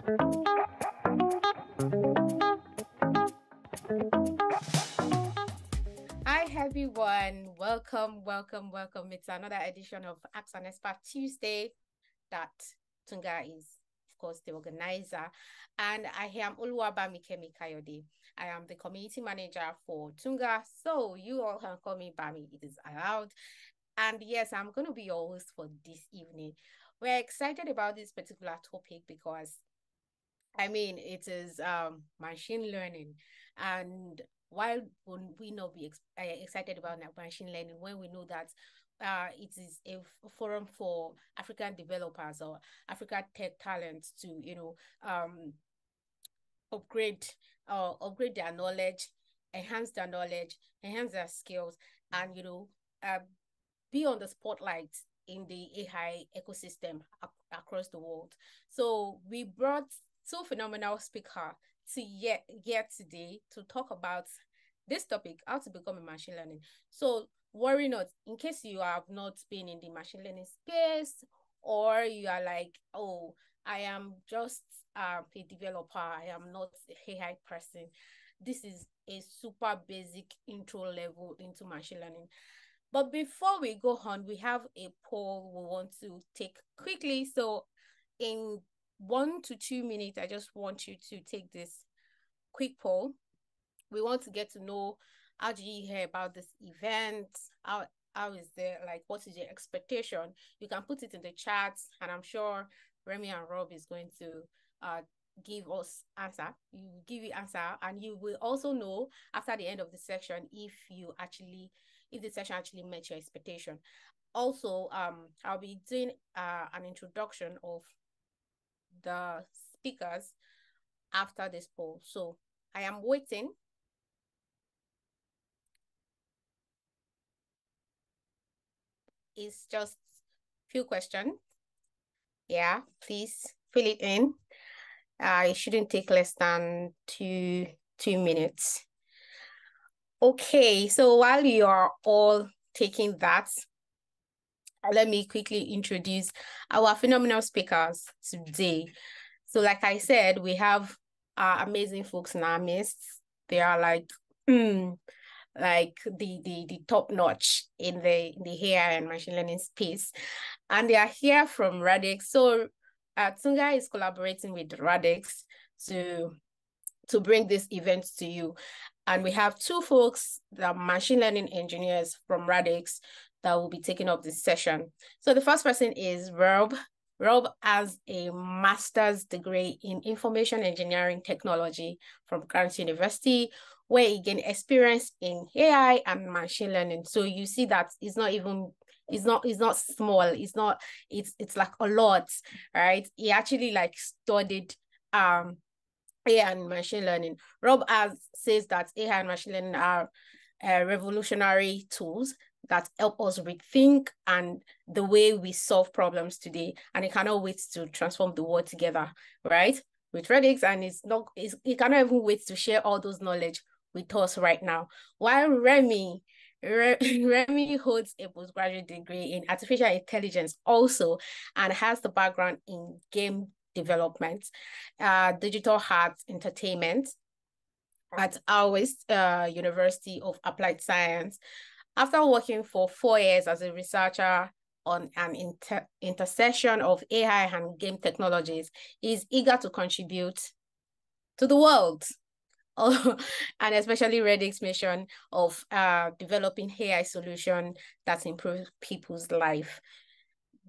Hi everyone, welcome. It's another edition of Ask an Expert Tuesday that Tunga is, of course, the organizer. And I am Oluwabami Kayode. I am the community manager for Tunga. So you all can call me Bami, it is allowed. And yes, I'm going to be your host for this evening. We're excited about this particular topic because it is machine learning. And why would we not be excited about machine learning when we know that it is a forum for African developers or African tech talents to, upgrade their knowledge, enhance their skills, and be on the spotlight in the AI ecosystem across the world. So we brought two phenomenal speakers to yet today to talk about this topic, how to become a machine learning. So worry not, in case you have not been in the machine learning space, or you are like, oh, I am just a developer, I am not an AI person. This is a super basic intro level into machine learning. But before we go on, we have a poll we want to take quickly. So in 1 to 2 minutes, I just want you to take this quick poll. We want to get to know, how do you hear about this event? How is there, like, what is your expectation? You can put it in the chat, and I'm sure Rémy and Robbe is going to give us answer. You give you answer, and you will also know after the end of the section if the session actually met your expectation. Also, I'll be doing an introduction of the speakers after this poll. So I am waiting. It's just a few questions. Yeah, please fill it in. It shouldn't take less than two minutes. Okay, so while you are all taking that, let me quickly introduce our phenomenal speakers today. So like I said, we have amazing folks in our midst. They are like the top notch in the AI and machine learning space. And they are here from Radix. So Tunga is collaborating with Radix to bring this event to you. And we have two folks, the machine learning engineers from Radix, that will be taking up this session. So the first person is Robbe. Robbe has a master's degree in information engineering technology from Grant University, where he gained experience in AI and machine learning. So you see that it's not small. It's like a lot, right? He actually like studied AI and machine learning. Robbe says that AI and machine learning are revolutionary tools that help us rethink and the way we solve problems today. And it cannot wait to transform the world together, right? With Radix, and it cannot even wait to share all those knowledge with us right now. While Rémy holds a postgraduate degree in artificial intelligence also, and has the background in game development, digital arts, entertainment at our University of Applied Science. After working for 4 years as a researcher on an intersection of AI and game technologies, he's eager to contribute to the world. And especially Radix's mission of developing AI solution that improve people's life.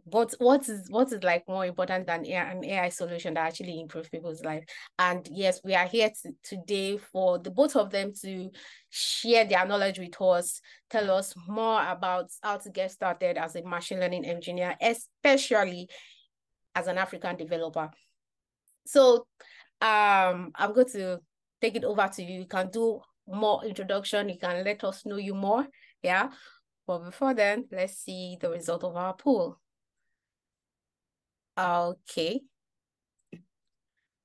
But what is like more important than an AI solution that actually improves people's life? And yes, we are here today for the both of them to share their knowledge with us, tell us more about how to get started as a machine learning engineer, especially as an African developer. So I'm going to take it over to you. You can do more introduction. You can let us know you more. Yeah. But before then, let's see the result of our poll. Okay.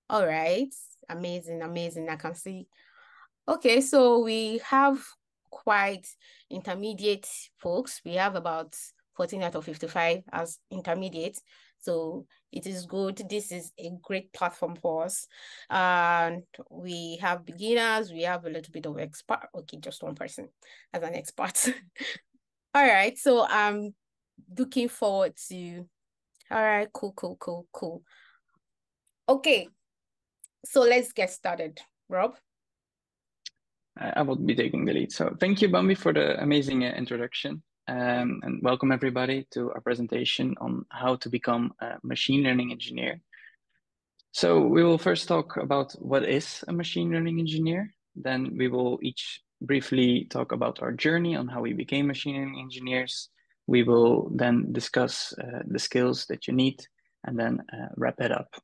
All right. Amazing. I can see. Okay, so we have quite intermediate folks. We have about 14 out of 55 as intermediate. So it is good. This is a great platform for us. And we have beginners, we have a little bit of expert. Okay, just one person as an expert. All right, so I'm looking forward to, all right, cool. Okay, so let's get started. Rob? I will be taking the lead. So thank you, Bambi, for the amazing introduction. And welcome everybody to our presentation on how to become a machine learning engineer. So we will first talk about what is a machine learning engineer. Then we will each briefly talk about our journey on how we became machine learning engineers. We will then discuss the skills that you need and then wrap it up.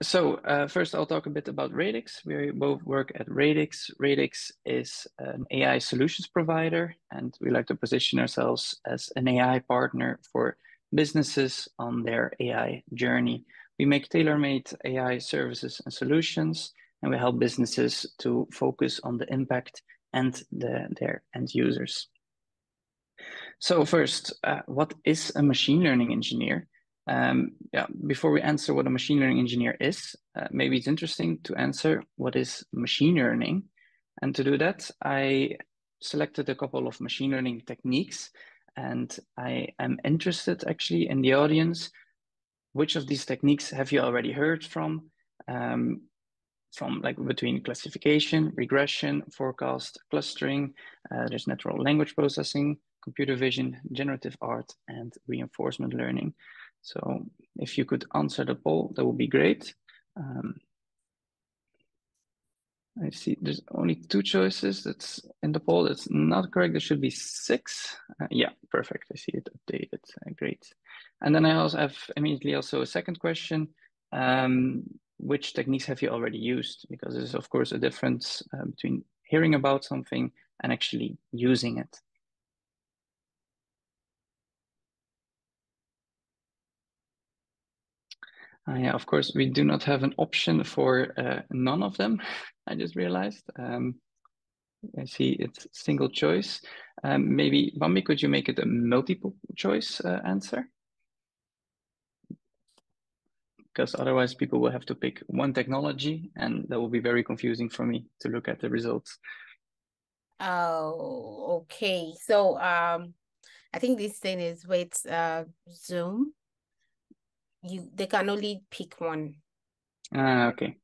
So first I'll talk a bit about Radix. We both work at Radix. Radix is an AI solutions provider, and we like to position ourselves as an AI partner for businesses on their AI journey. We make tailor-made AI services and solutions, and we help businesses to focus on the impact and their end users. So first, what is a machine learning engineer? Before we answer what a machine learning engineer is, maybe it's interesting to answer what is machine learning. And to do that, I selected a couple of machine learning techniques, and I am interested actually in the audience, which of these techniques have you already heard from like between classification, regression, forecast, clustering, there's natural language processing, computer vision, generative art, and reinforcement learning. So if you could answer the poll, that would be great. I see there's only 2 choices that's in the poll. That's not correct. There should be 6. Yeah, perfect. I see it updated. Great. And then I also have immediately also a second question. Which techniques have you already used? Because there's of course a difference between hearing about something and actually using it. Yeah, of course, we do not have an option for none of them. I just realized. I see it's single choice. Maybe, Bambi, could you make it a multiple choice answer? Because otherwise people will have to pick one technology and that will be very confusing for me to look at the results. Oh, okay. So I think this thing is with Zoom. They can only pick one. Okay.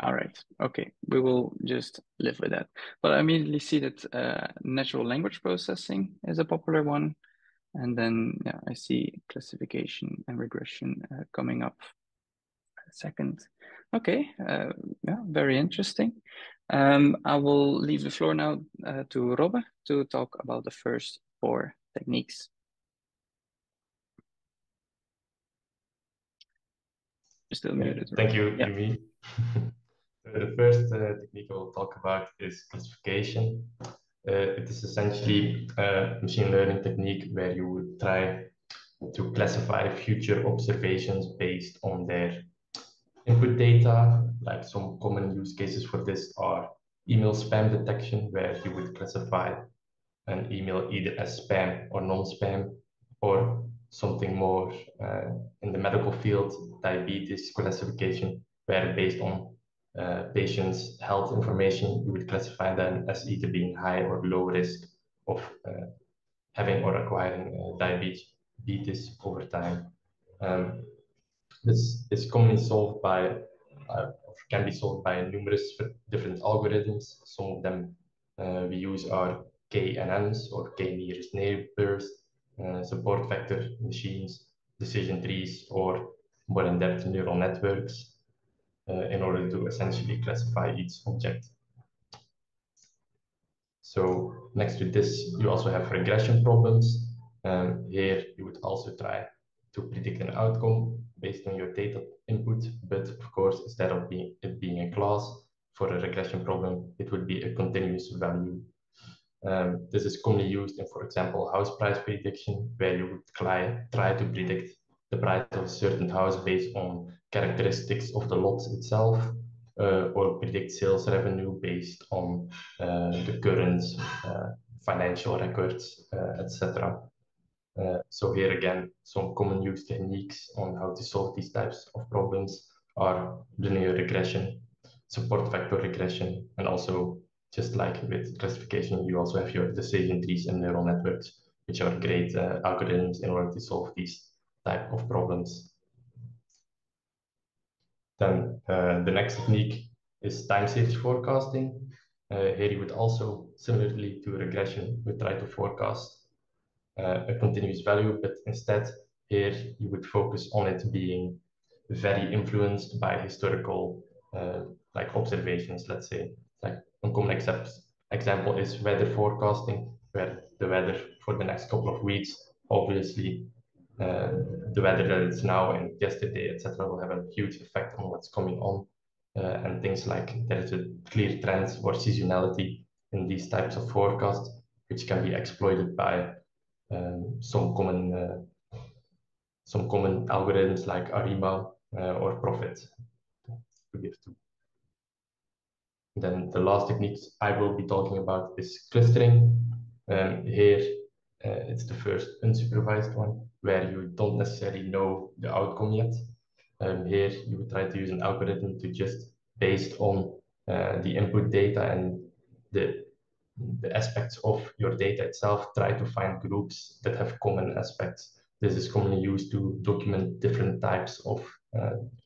All right. Okay. We will just live with that. But I immediately see that natural language processing is a popular one. And then yeah, I see classification and regression coming up second. Okay. Yeah, very interesting. I will leave the floor now to Robbe to talk about the first 4 techniques. You're still muted. Thank you, Rémy. The first technique I will talk about is classification. It is essentially a machine learning technique where you would try to classify future observations based on their input data. Like some common use cases for this are email spam detection, where you would classify an email either as spam or non-spam, or something more in the medical field, diabetes classification, where based on patients' health information, you would classify them as either being high or low risk of having or acquiring diabetes over time. This is commonly solved by, or can be solved by numerous different algorithms. Some of them we use are KNNs, or K nearest neighbors, support vector machines, decision trees, or more in-depth neural networks in order to essentially classify each object. So next to this, you also have regression problems. Here you would also try to predict an outcome based on your data input, but of course, instead of it being a class for a regression problem, it would be a continuous value. This is commonly used in, for example, house price prediction, where you would try to predict the price of a certain house based on characteristics of the lot itself, or predict sales revenue based on the current financial records, etc. So here again, some common use techniques on how to solve these types of problems are linear regression, support vector regression, and also just like with classification, you also have your decision trees and neural networks, which are great algorithms in order to solve these type of problems. Then the next technique is time series forecasting. Here you would also, similarly to regression, would try to forecast a continuous value, but instead here you would focus on it being very influenced by historical like observations, let's say. Like a common example is weather forecasting, where the weather for the next couple of weeks, obviously the weather that it's now and yesterday, etc., will have a huge effect on what's coming on. And things like there is a clear trend or seasonality in these types of forecasts, which can be exploited by some common algorithms like Arima or Profit to give to. Then the last technique I will be talking about is clustering. Here it's the first unsupervised one where you don't necessarily know the outcome yet. Here you would try to use an algorithm to just based on the input data and the aspects of your data itself, try to find groups that have common aspects. This is commonly used to document different types of,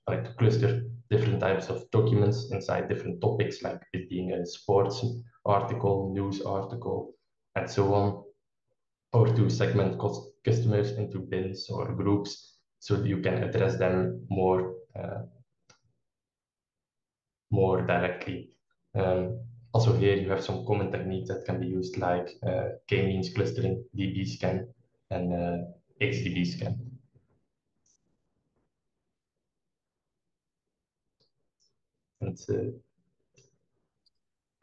like to cluster different types of documents inside different topics, like it being a sports article, news article, and so on, or to segment customers into bins or groups so that you can address them more directly. Also here you have some common techniques that can be used like k-means clustering, DB scan, and HDB scan. And,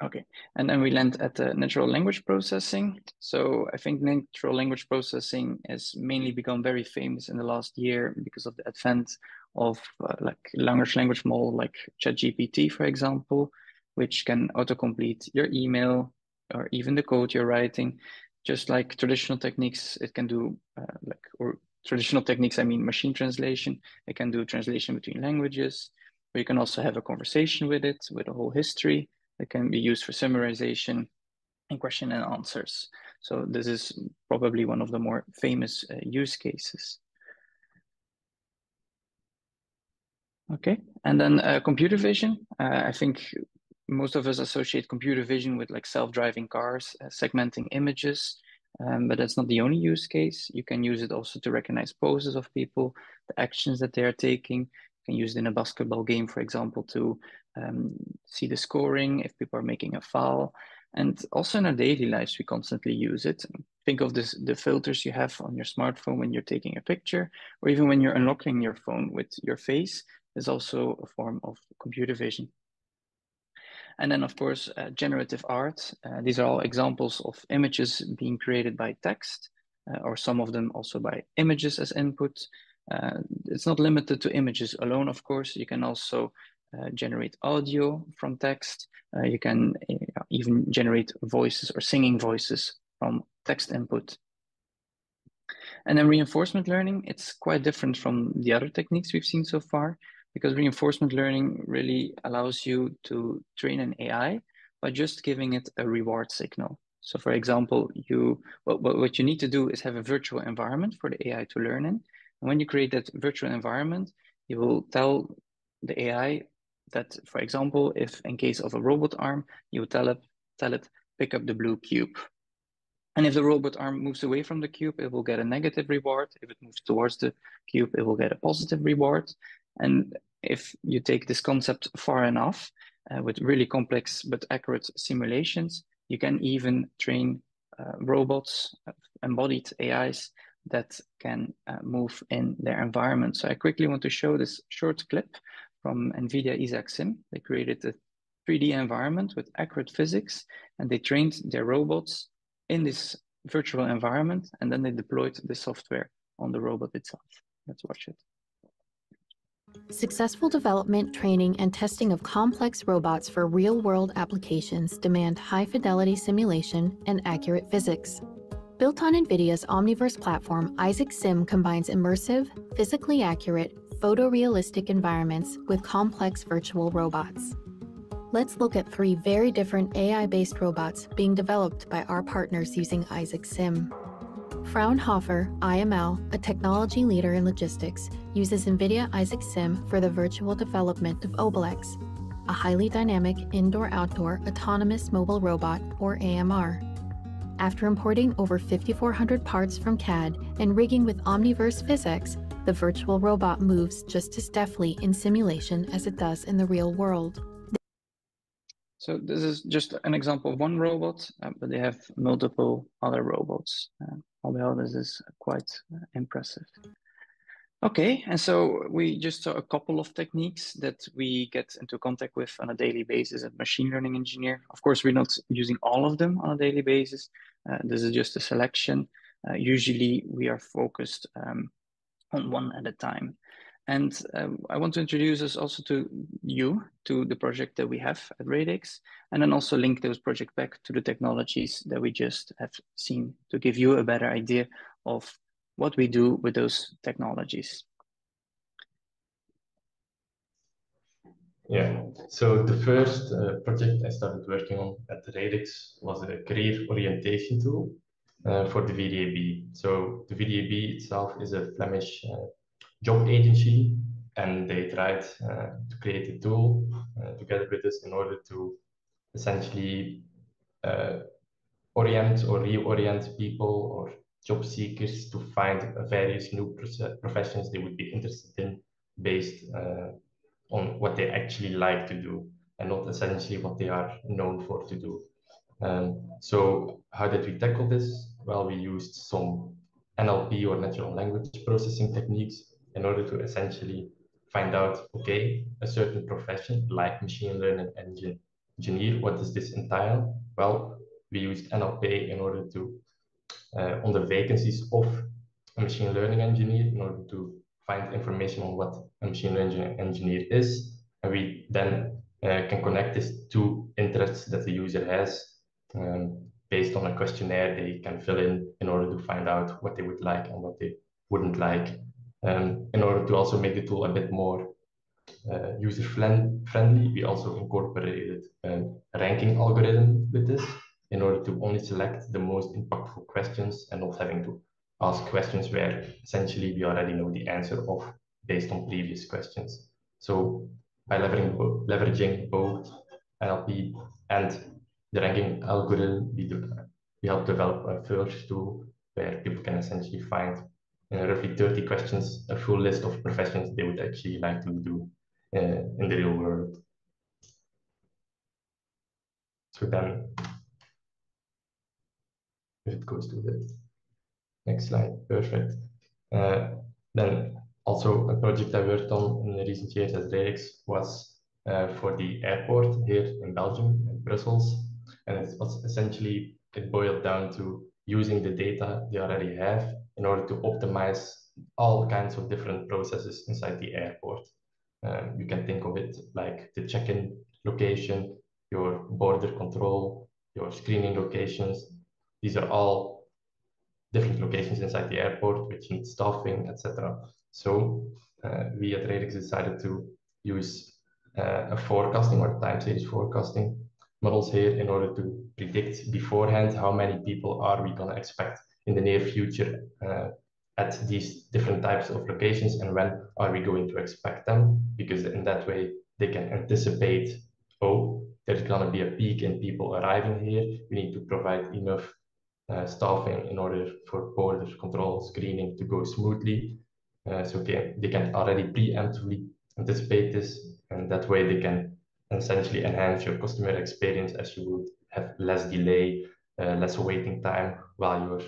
okay, and then we land at natural language processing. So I think natural language processing has mainly become very famous in the last year because of the advent of like large language model like ChatGPT, for example, which can autocomplete your email or even the code you're writing. Just like traditional techniques, it can do traditional techniques, I mean machine translation. It can do translation between languages, but you can also have a conversation with it, with a whole history. It can be used for summarization and question and answers. So this is probably one of the more famous use cases. Okay, and then computer vision. I think most of us associate computer vision with like self-driving cars, segmenting images, but that's not the only use case. You can use it also to recognize poses of people, the actions that they are taking. You can use it in a basketball game, for example, to see the scoring, if people are making a foul. And also in our daily lives, we constantly use it. Think of this, the filters you have on your smartphone when you're taking a picture, or even when you're unlocking your phone with your face, is also a form of computer vision. And then, of course, generative art. These are all examples of images being created by text, or some of them also by images as input. It's not limited to images alone, of course. You can also generate audio from text. You can even generate voices or singing voices from text input. And then reinforcement learning, it's quite different from the other techniques we've seen so far, because reinforcement learning really allows you to train an AI by just giving it a reward signal. So for example, what you need to do is have a virtual environment for the AI to learn in. And when you create that virtual environment, you will tell the AI that, for example, if in case of a robot arm, you would tell it, pick up the blue cube. And if the robot arm moves away from the cube, it will get a negative reward. If it moves towards the cube, it will get a positive reward. And if you take this concept far enough, with really complex but accurate simulations, you can even train robots, embodied AIs that can move in their environment. So I quickly want to show this short clip from Nividia Isaac Sim. They created a 3D environment with accurate physics, and they trained their robots in this virtual environment, and then they deployed the software on the robot itself. Let's watch it. Successful development, training, and testing of complex robots for real-world applications demand high-fidelity simulation and accurate physics. Built on Nividia's Omniverse platform, Isaac Sim combines immersive, physically accurate, photorealistic environments with complex virtual robots. Let's look at 3 very different AI-based robots being developed by our partners using Isaac Sim. Fraunhofer IML, a technology leader in logistics, uses NVIDIA Isaac Sim for the virtual development of Obelix, a highly dynamic indoor-outdoor autonomous mobile robot, or AMR. After importing over 5,400 parts from CAD and rigging with Omniverse physics, the virtual robot moves just as deftly in simulation as it does in the real world. So this is just an example of one robot, but they have multiple other robots. All in all, this is quite impressive. Okay, and so we just saw a couple of techniques that we get into contact with on a daily basis as a machine learning engineer. Of course, we're not using all of them on a daily basis. This is just a selection. Usually we are focused on one at a time. And I want to introduce us also to the project that we have at Radix, and then also link those projects back to the technologies that we just have seen to give you a better idea of what we do with those technologies. Yeah, so the first project I started working on at Radix was a career orientation tool for the VDAB. So the VDAB itself is a Flemish job agency, and they tried to create a tool together with us in order to essentially orient or reorient people or job seekers to find various new professions they would be interested in based on what they actually like to do and not essentially what they are known for to do. So how did we tackle this? Well, we used some NLP or natural language processing techniques in order to essentially find out, okay, a certain profession like machine learning engineer, what does this entail? Well, we used NLP in order to, on the vacancies of a machine learning engineer, in order to find information on what a machine learning engineer is. And we then can connect this to interests that the user has. Based on a questionnaire they can fill in order to find out what they would like and what they wouldn't like. In order to also make the tool a bit more user-friendly, we also incorporated a ranking algorithm with this in order to only select the most impactful questions and not having to ask questions where essentially we already know the answer of based on previous questions. So by leveraging both NLP and the ranking algorithm, we help develop a first tool where people can essentially find in roughly 30 questions a full list of professions they would actually like to do in the real world. So then, if it goes to the next slide, perfect. Then also a project I worked on in the recent years at Radix was for the airport here in Belgium, in Brussels. And it was essentially, it boiled down to using the data they already have in order to optimize all kinds of different processes inside the airport. You can think of it like the check-in location, your border control, your screening locations. These are all different locations inside the airport which need staffing, etc. So we at Radix decided to use a forecasting or time series forecasting models here in order to predict beforehand how many people are we going to expect in the near future at these different types of locations and when are we going to expect them, because in that way they can anticipate, oh, there's going to be a peak in people arriving here, we need to provide enough staffing in order for border control screening to go smoothly. So they can already preemptively anticipate this, and that way they can essentially enhance your customer experience as you would have less delay, less waiting time while you're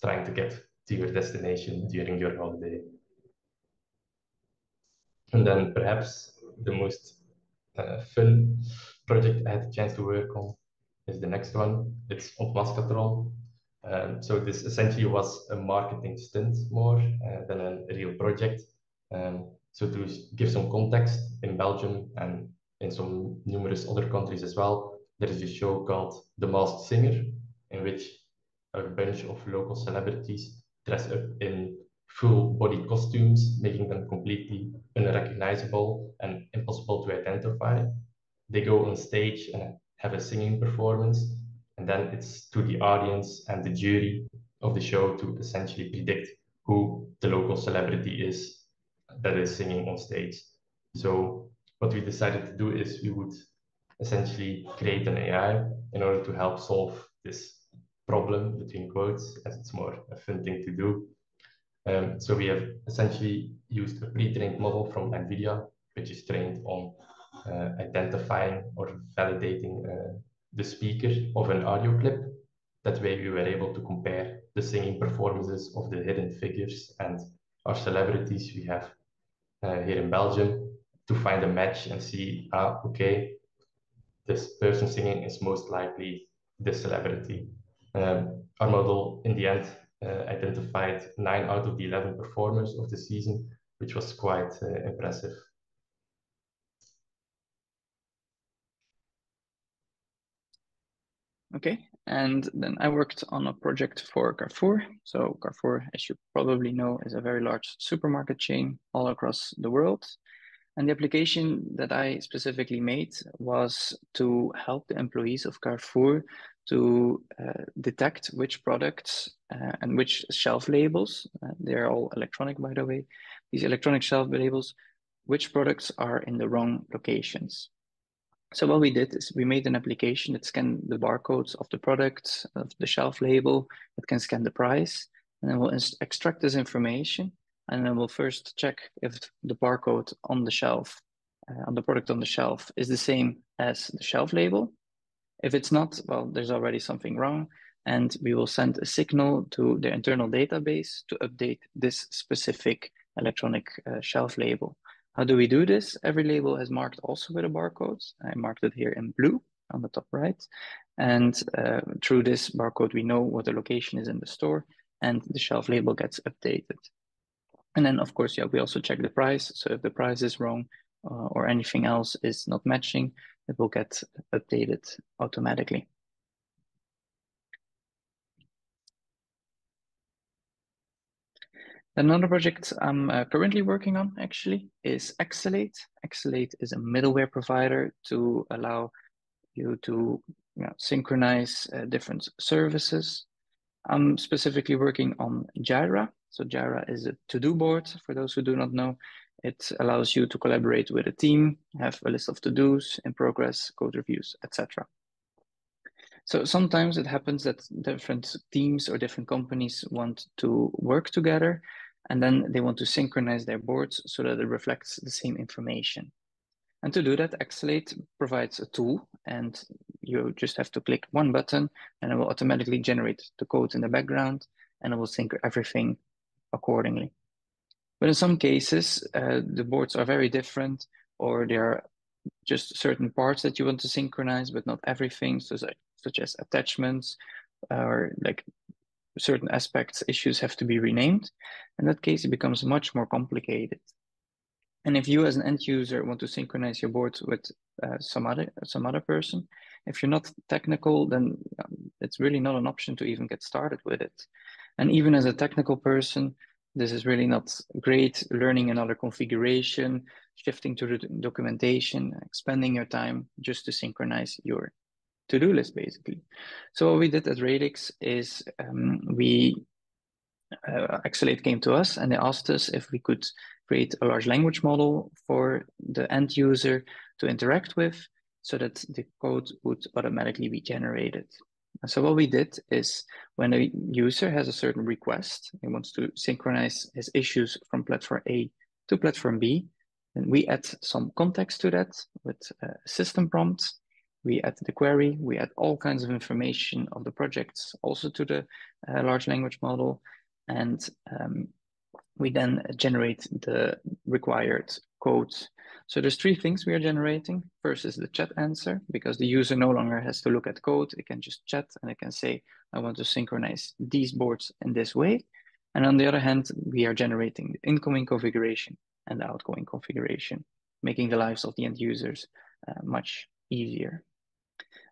trying to get to your destination during your holiday. And then perhaps the most fun project I had the chance to work on is the next one. It's Ontmaskatron. So this essentially was a marketing stunt more than a real project. So to give some context, in Belgium and in some numerous other countries as well, there is a show called The Masked Singer, in which a bunch of local celebrities dress up in full body costumes, making them completely unrecognizable and impossible to identify. They go on stage and have a singing performance, and then it's to the audience and the jury of the show to essentially predict who the local celebrity is that is singing on stage. So what we decided to do is we would essentially create an AI in order to help solve this problem between quotes, as it's more a fun thing to do. So we have essentially used a pre-trained model from Nividia, which is trained on identifying or validating the speaker of an audio clip. That way we were able to compare the singing performances of the hidden figures and our celebrities we have here in Belgium to find a match and see, okay, this person singing is most likely this celebrity. Our model in the end identified 9 out of the 11 performers of the season, which was quite impressive. Okay, and then I worked on a project for Carrefour. So Carrefour, as you probably know, is a very large supermarket chain all across the world. And the application that I specifically made was to help the employees of Carrefour to detect which products and which shelf labels, they're all electronic, by the way, these electronic shelf labels, which products are in the wrong locations. So what we did is we made an application that scanned the barcodes of the products, of the shelf label, it can scan the price, and then we'll extract this information, and then we'll first check if the barcode on the shelf, on the product on the shelf is the same as the shelf label. If it's not, well, there's already something wrong, and we will send a signal to the internal database to update this specific electronic shelf label. How do we do this? Every label is marked also with a barcode. I marked it here in blue on the top right. And through this barcode, we know what the location is in the store and the shelf label gets updated. And then of course, yeah, we also check the price. So if the price is wrong or anything else is not matching, it will get updated automatically. Another project I'm currently working on actually is Xcelate. Xcelate is a middleware provider to allow you to synchronize different services. I'm specifically working on Jira. So Jira is a to-do board. For those who do not know, it allows you to collaborate with a team, have a list of to-dos, in progress, code reviews, etc. So sometimes it happens that different teams or different companies want to work together, and then they want to synchronize their boards so that it reflects the same information. And to do that, Xcelate provides a tool, and you just have to click one button, and it will automatically generate the code in the background, and it will sync everything accordingly. But in some cases, the boards are very different, or there are just certain parts that you want to synchronize, but not everything, so such as attachments or like certain aspects, issues have to be renamed. In that case, it becomes much more complicated. And if you as an end user want to synchronize your board with some other person, if you're not technical, then it's really not an option to even get started with it. And even as a technical person, this is really not great. Learning another configuration, shifting to the documentation, expending your time just to synchronize your to-do list, basically. So what we did at Radix is Xcelate came to us and they asked us if we could create a large language model for the end user to interact with so that the code would automatically be generated. And so what we did is when a user has a certain request, he wants to synchronize his issues from platform A to platform B, then we add some context to that with a system prompt. We add the query, we add all kinds of information of the projects also to the large language model. And we then generate the required code. So there's 3 things we are generating. First is the chat answer, because the user no longer has to look at code. It can just chat and it can say, I want to synchronize these boards in this way. And on the other hand, we are generating the incoming configuration and the outgoing configuration, making the lives of the end users much easier.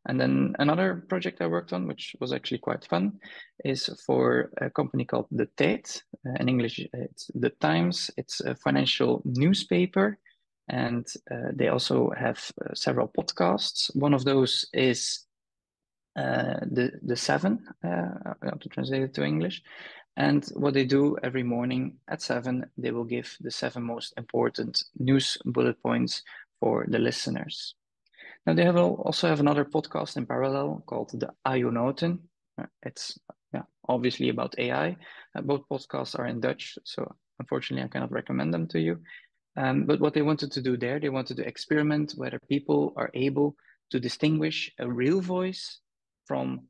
And then another project I worked on, which was actually quite fun, is for a company called The Tijd. In English, it's The Times. It's a financial newspaper. And they also have several podcasts. One of those is the Seven, I have to translate it to English. And what they do every morning at 7, they will give the 7 most important news bullet points for the listeners. Now they also have another podcast in parallel called the Ionoten. It's obviously about AI. Both podcasts are in Dutch, so unfortunately I cannot recommend them to you. But what they wanted to do there, they wanted to experiment whether people are able to distinguish a real voice from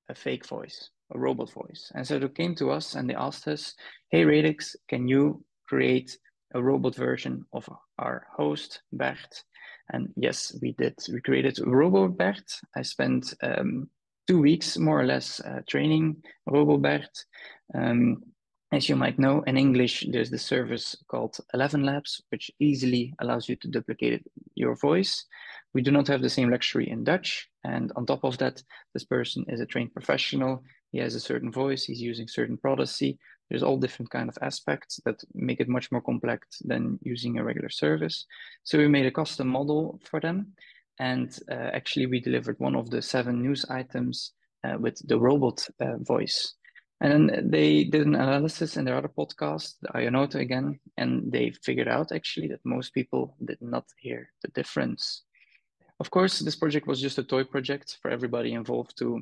a fake voice, a robot voice. And so they came to us and they asked us, hey, Radix, can you create a robot version of our host, Bert? And yes, we did. We created RoboBert. I spent 2 weeks, more or less, training RoboBert. As you might know, in English, there's the service called 11 Labs, which easily allows you to duplicate your voice. We do not have the same luxury in Dutch. And on top of that, this person is a trained professional. He has a certain voice. He's using certain policy. There's all different kind of aspects that make it much more complex than using a regular service. So we made a custom model for them. And actually, we delivered one of the 7 news items with the robot voice. And then they did an analysis in their other podcast, the Ionota again, and they figured out actually that most people did not hear the difference. Of course, this project was just a toy project for everybody involved to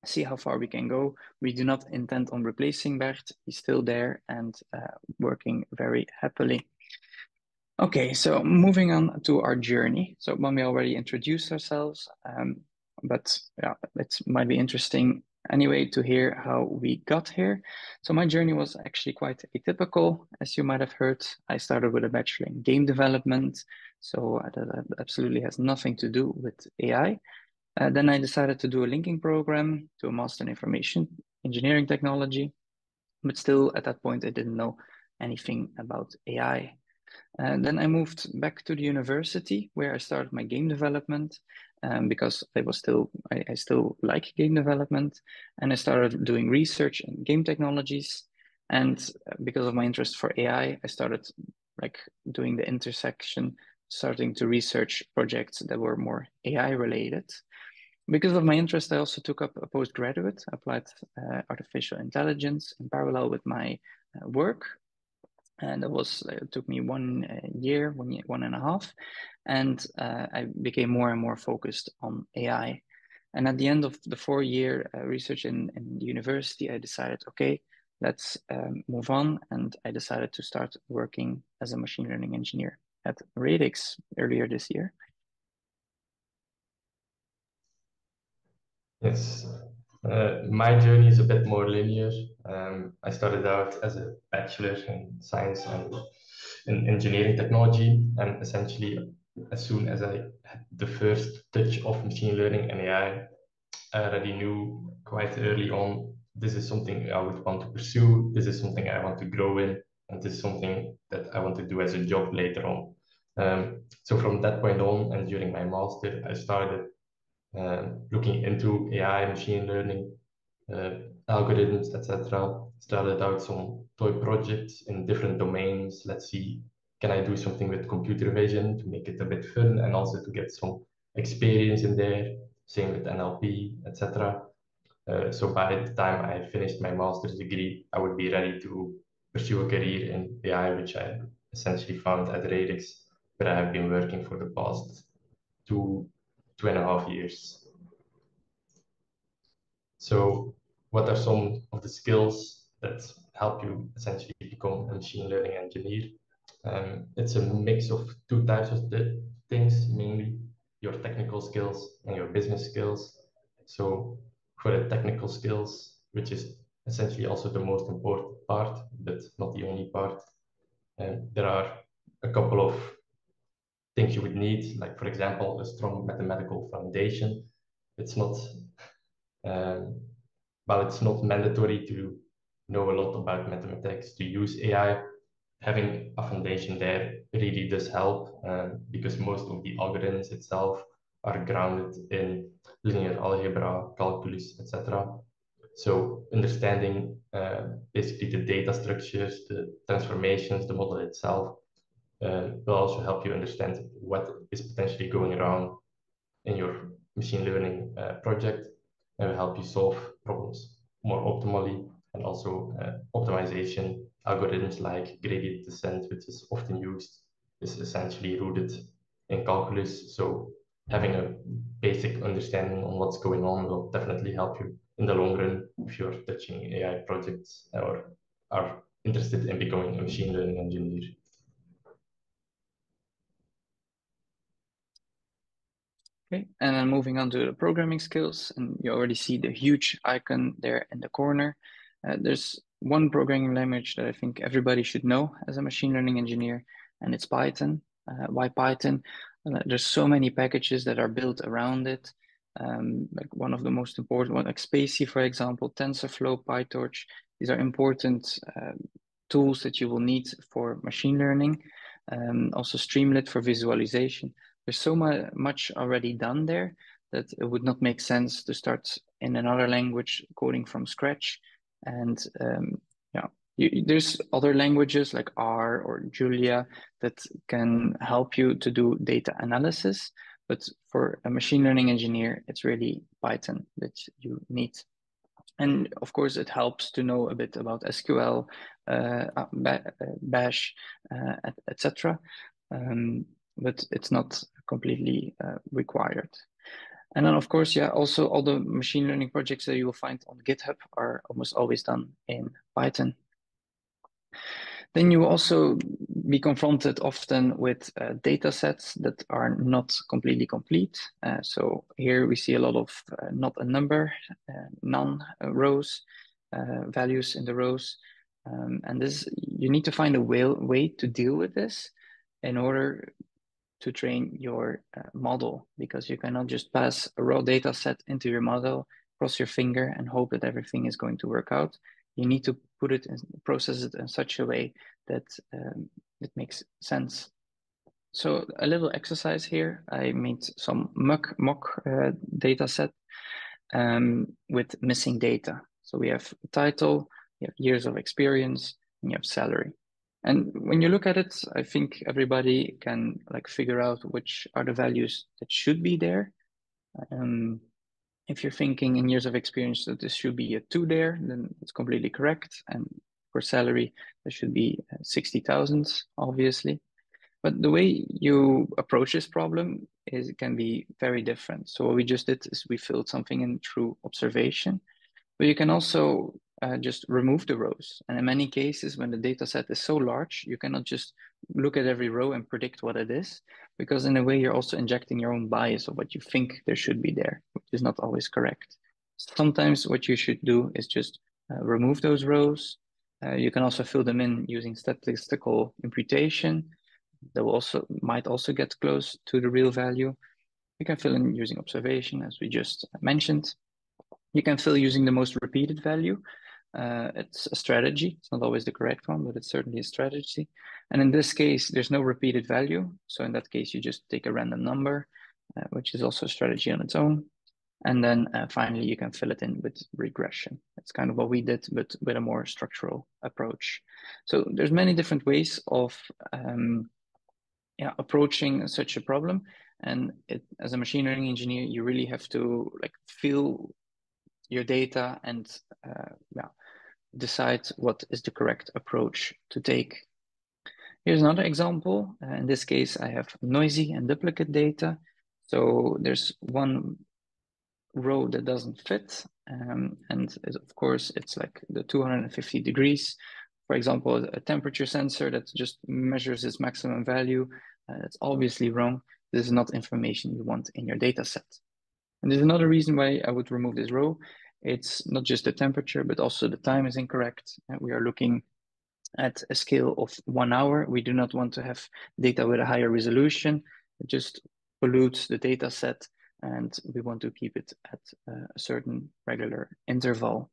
see how far we can go. We do not intend on replacing Bert. He's still there and working very happily. Okay, so moving on to our journey. So Mami already introduced ourselves, but yeah, it might be interesting anyway to hear how we got here. So my journey was actually quite atypical. As you might have heard, I started with a bachelor in game development. So that absolutely has nothing to do with AI. Then I decided to do a linking program to a master in information engineering technology. But still at that point, I didn't know anything about AI. And then I moved back to the university where I started my game development because I still like game development, and I started doing research in game technologies. And because of my interest for AI, I started doing the intersection, starting to research projects that were more AI related. Because of my interest, I also took up a postgraduate, applied artificial intelligence in parallel with my work. And it took me 1 year, 1.5, and I became more and more focused on AI. And at the end of the 4-year research in the university, I decided, okay, let's move on. And I decided to start working as a machine learning engineer at Radix earlier this year. Yes, my journey is a bit more linear. I started out as a bachelor in science and in engineering technology, and essentially, as soon as I had the first touch of machine learning and AI, I already knew quite early on this is something I would want to pursue, this is something I want to grow in, and this is something that I want to do as a job later on. So from that point on, and during my master, I started looking into AI, machine learning, algorithms, etc. Started out some toy projects in different domains. Let's see, can I do something with computer vision to make it a bit fun and also to get some experience in there? Same with NLP, etc. So by the time I finished my master's degree, I would be ready to pursue a career in AI, which I essentially found at Radix, where I have been working for the past 2.5 years. So what are some of the skills that help you essentially become a machine learning engineer? It's a mix of 2 types of things, mainly your technical skills and your business skills. So for the technical skills, which is essentially also the most important part, but not the only part, there are a couple of things you would need, like for example, a strong mathematical foundation. It's not it's not mandatory to know a lot about mathematics to use AI. Having a foundation there really does help because most of the algorithms itself are grounded in linear algebra, calculus, etc. So understanding basically the data structures, the transformations, the model itself will also help you understand what is potentially going wrong in your machine learning project, and will help you solve problems more optimally. And also optimization algorithms like gradient descent, which is often used, is essentially rooted in calculus. So having a basic understanding on what's going on will definitely help you in the long run if you're touching AI projects or are interested in becoming a machine learning engineer. Okay, and then moving on to the programming skills, and you already see the huge icon there in the corner. There's one programming language that I think everybody should know as a machine learning engineer, and it's Python. Why Python? There's so many packages that are built around it. Like one of the most important ones, like SpaCy, for example, TensorFlow, PyTorch. These are important tools that you will need for machine learning. Also Streamlit for visualization. There's so much already done there that it would not make sense to start in another language coding from scratch. And yeah, there's other languages like R or Julia that can help you to do data analysis. But for a machine learning engineer, it's really Python that you need. And of course, it helps to know a bit about SQL, Bash, etc. But it's not completely required. And then, of course, yeah, also all the machine learning projects that you will find on GitHub are almost always done in Python. Then you will also be confronted often with data sets that are not completely complete. So here we see a lot of not a number, none rows, values in the rows. And this, you need to find a way to deal with this in order to train your model, because you cannot just pass a raw data set into your model, cross your finger and hope that everything is going to work out. You need to put it and process it in such a way that it makes sense. So a little exercise here. I made some mock data set with missing data. So we have title, you have years of experience, and you have salary. And when you look at it, I think everybody can like figure out which are the values that should be there. If you're thinking in years of experience that this should be a 2 there, then it's completely correct. And for salary, there should be 60,000, obviously. But the way you approach this problem it can be very different. So what we just did is we filled something in through observation, but you can also just remove the rows. And in many cases, when the data set is so large, you cannot just look at every row and predict what it is, because in a way, you're also injecting your own bias of what you think there should be there, which is not always correct. Sometimes what you should do is just remove those rows. You can also fill them in using statistical imputation. That will might also get close to the real value. You can fill in using observation, as we just mentioned. You can fill using the most repeated value. It's a strategy. It's not always the correct one, but it's certainly a strategy. And in this case, there's no repeated value. So in that case, you just take a random number, which is also a strategy on its own. And then finally, you can fill it in with regression. It's kind of what we did, but with a more structural approach. So there's many different ways of approaching such a problem. And as a machine learning engineer, you really have to like feel your data and decide what is the correct approach to take. Here's another example. In this case, I have noisy and duplicate data. So there's one row that doesn't fit. And of course, it's like the 250 degrees. For example, a temperature sensor that just measures its maximum value. That's obviously wrong. This is not information you want in your data set. And there's another reason why I would remove this row. It's not just the temperature, but also the time is incorrect. We are looking at a scale of 1 hour. We do not want to have data with a higher resolution. It just pollutes the data set, and we want to keep it at a certain regular interval.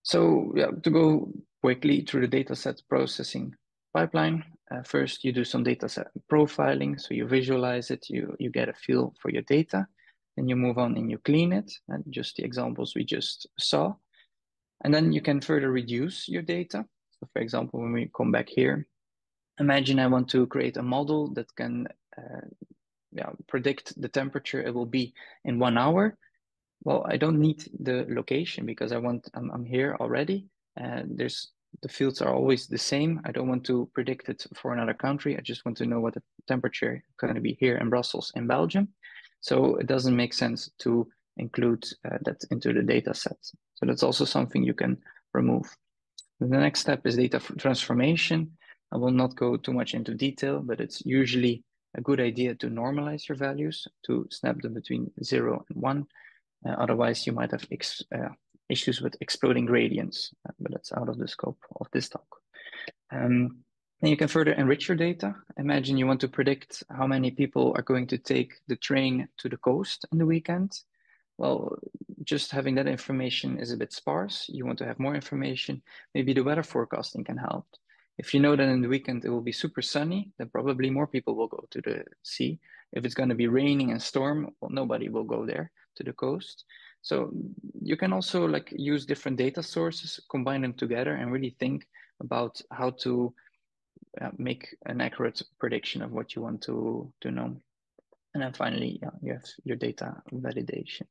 So yeah, to go quickly through the data set processing pipeline. First, you do some data set profiling, so you visualize it, you get a feel for your data, then you move on and you clean it, and just the examples we just saw. And then you can further reduce your data. So for example, when we come back here, imagine I want to create a model that can predict the temperature it will be in 1 hour. Well, I don't need the location because I'm here already. The fields are always the same. I don't want to predict it for another country. I just want to know what the temperature is going to be here in Brussels, in Belgium. So it doesn't make sense to include that into the data set. So that's also something you can remove. The next step is data transformation. I will not go too much into detail, but it's usually a good idea to normalize your values, to snap them between 0 and 1. Otherwise, you might have issues with exploding gradients, but that's out of the scope of this talk. Then you can further enrich your data. Imagine you want to predict how many people are going to take the train to the coast on the weekend. Well, just having that information is a bit sparse. You want to have more information. Maybe the weather forecasting can help. If you know that in the weekend it will be super sunny, then probably more people will go to the sea. If it's going to be raining and storm, well, nobody will go there to the coast. So you can also use different data sources, combine them together, and really think about how to make an accurate prediction of what you want to know. And then finally, you have your data validation.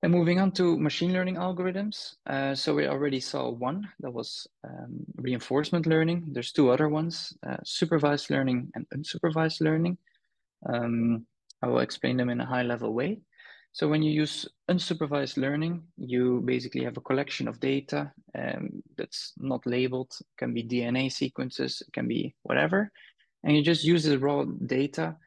And moving on to machine learning algorithms. So we already saw one that was reinforcement learning. There's two other ones, supervised learning and unsupervised learning. I will explain them in a high-level way. So when you use unsupervised learning, you basically have a collection of data that's not labeled. It can be DNA sequences, it can be whatever. And you just use the raw data,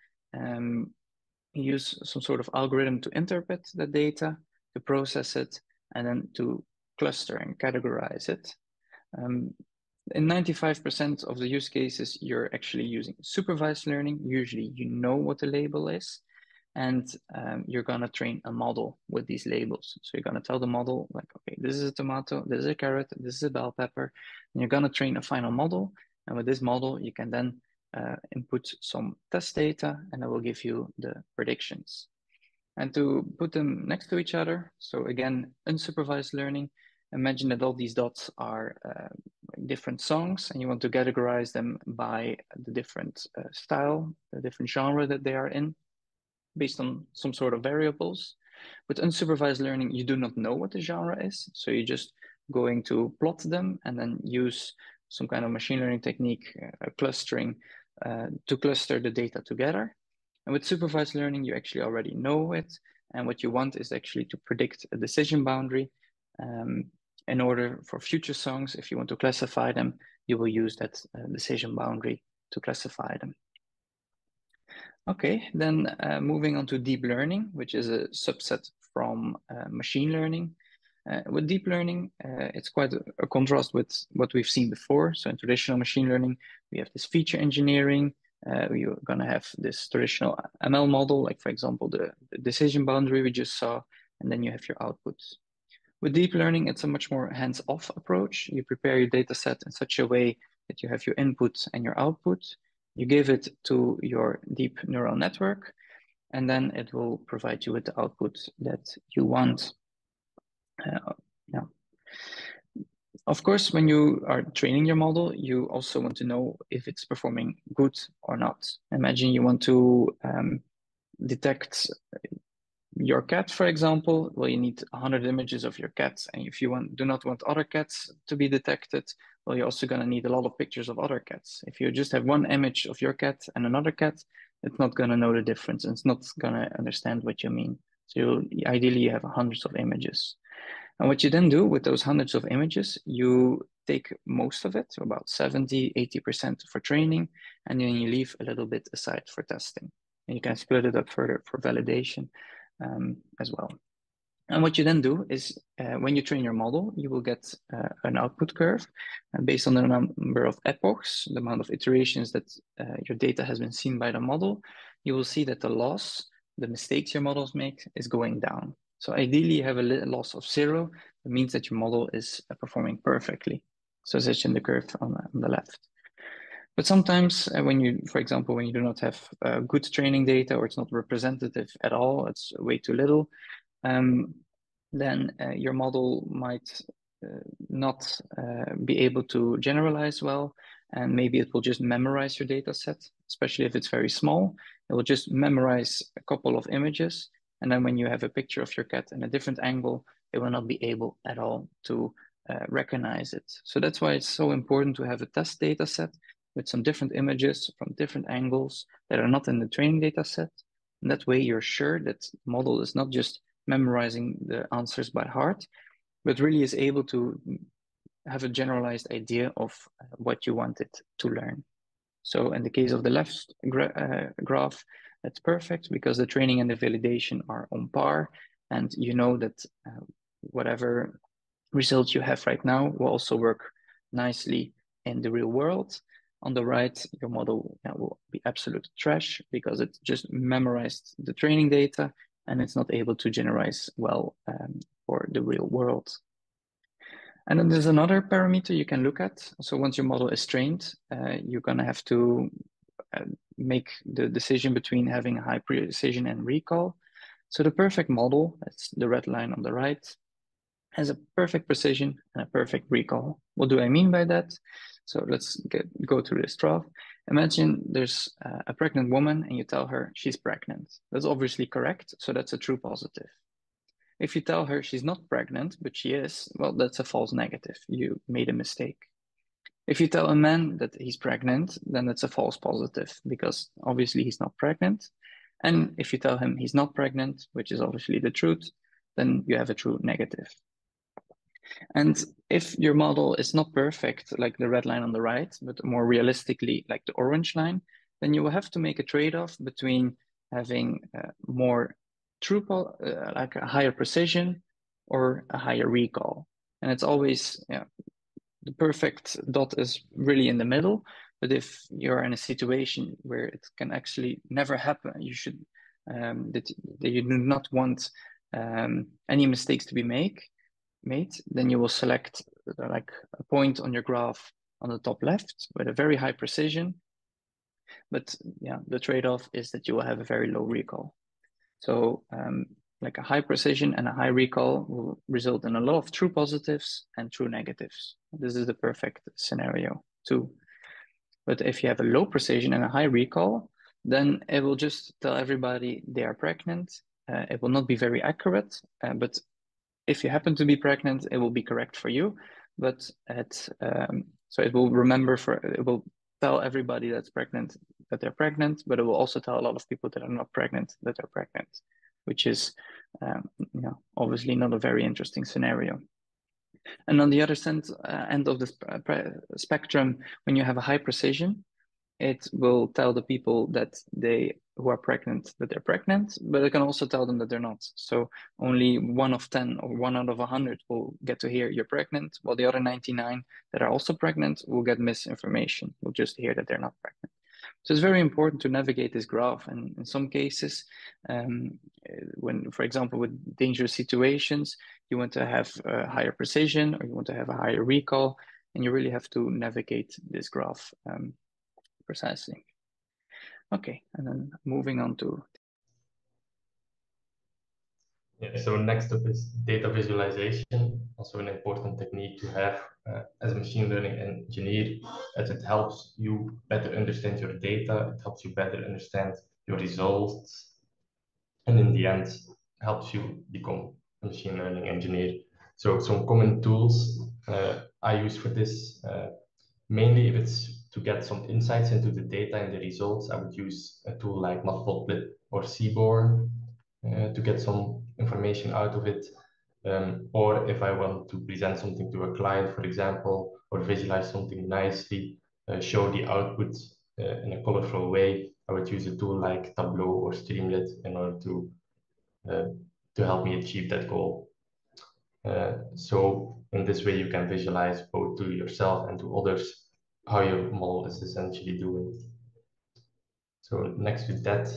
use some sort of algorithm to interpret the data, to process it, and then to cluster and categorize it. In 95% of the use cases, you're actually using supervised learning. Usually you know what the label is, and you're gonna train a model with these labels. So you're gonna tell the model, okay, this is a tomato, this is a carrot, this is a bell pepper, and you're gonna train a final model. And with this model, you can then input some test data, and it will give you the predictions. And to put them next to each other, so again, unsupervised learning, imagine that all these dots are different songs, and you want to categorize them by the different style, the different genre that they are in, based on some sort of variables. With unsupervised learning, you do not know what the genre is, so you're just going to plot them and then use some kind of machine learning technique, clustering, to cluster the data together. And with supervised learning, you actually already know it. And what you want is actually to predict a decision boundary. In order for future songs, if you want to classify them, you will use that decision boundary to classify them. Okay, then moving on to deep learning, which is a subset from machine learning. With deep learning, it's quite a contrast with what we've seen before. So in traditional machine learning, we have this feature engineering. You're going to have this traditional ML model, like for example, the decision boundary we just saw, and then you have your outputs. With deep learning, it's a much more hands-off approach. You prepare your data set in such a way that you have your input and your output. You give it to your deep neural network, and then it will provide you with the output that you want. Of course, when you are training your model, you also want to know if it's performing good or not. Imagine you want to detect your cat, for example. Well, you need 100 images of your cat. And if you do not want other cats to be detected, well, you're also going to need a lot of pictures of other cats. If you just have one image of your cat and another cat, it's not going to know the difference. And it's not going to understand what you mean. So ideally, you have hundreds of images. And what you then do with those hundreds of images, you take most of it, so about 70, 80% for training, and then you leave a little bit aside for testing. And you can split it up further for validation as well. And what you then do is when you train your model, you will get an output curve based on the number of epochs, the amount of iterations that your data has been seen by the model. You will see that the loss, the mistakes your models make, is going down. So ideally, you have a loss of 0. It means that your model is performing perfectly. So such in the curve on the left. But sometimes when you, for example, when you do not have good training data or it's not representative at all, it's way too little, then your model might not be able to generalize well, and maybe it will just memorize your data set, especially if it's very small. It will just memorize a couple of images, and then when you have a picture of your cat in a different angle, it will not be able at all to recognize it. So that's why it's so important to have a test data set with some different images from different angles that are not in the training data set. And that way you're sure that the model is not just memorizing the answers by heart, but really is able to have a generalized idea of what you want it to learn. So in the case of the left graph, that's perfect because the training and the validation are on par, and you know that whatever results you have right now will also work nicely in the real world. On the right, your model will be absolute trash because it just memorized the training data and it's not able to generalize well for the real world. And then there's another parameter you can look at. So once your model is trained, you're going to have to make the decision between having a high precision and recall. So the perfect model, that's the red line on the right, has a perfect precision and a perfect recall. What do I mean by that? So let's go through this graph. Imagine there's a pregnant woman and you tell her she's pregnant. That's obviously correct, so that's a true positive. If you tell her she's not pregnant, but she is, well, that's a false negative. You made a mistake. If you tell a man that he's pregnant, then that's a false positive because obviously he's not pregnant. And if you tell him he's not pregnant, which is obviously the truth, then you have a true negative. And if your model is not perfect, like the red line on the right, but more realistically, like the orange line, then you will have to make a trade-off between having more true, like a higher precision or a higher recall. And it's always, the perfect dot is really in the middle. But if you're in a situation where it can actually never happen, you should, that you do not want any mistakes to be made, then you will select like a point on your graph on the top left with a very high precision. But yeah, the trade-off is that you will have a very low recall. So like a high precision and a high recall will result in a lot of true positives and true negatives. This is the perfect scenario too. But if you have a low precision and a high recall, then it will just tell everybody they are pregnant. It will not be very accurate, but if you happen to be pregnant, it will be correct for you. But so it will it will tell everybody that's pregnant that they're pregnant, but it will also tell a lot of people that are not pregnant that they're pregnant, which is obviously not a very interesting scenario. And on the other end of the spectrum, when you have a high precision, it will tell the people that who are pregnant that they're pregnant, but it can also tell them that they're not. So only 1 of 10 or 1 out of 100 will get to hear you're pregnant, while the other 99 that are also pregnant will get misinformation. Will just hear that they're not pregnant. So it's very important to navigate this graph. And in some cases, when, for example, with dangerous situations, you want to have a higher precision or you want to have a higher recall, and you really have to navigate this graph precisely. Okay, and then moving on to. Yeah, so next up is data visualization, also an important technique to have as a machine learning engineer, as it helps you better understand your data, it helps you better understand your results, and in the end, helps you become a machine learning engineer. So some common tools I use for this, mainly if it's to get some insights into the data and the results, I would use a tool like Matplotlib or Seaborn to get some information out of it. Or if I want to present something to a client, for example, or visualize something nicely, show the output in a colorful way, I would use a tool like Tableau or Streamlit in order to help me achieve that goal. So in this way, you can visualize both to yourself and to others how your model is essentially doing. So next to that,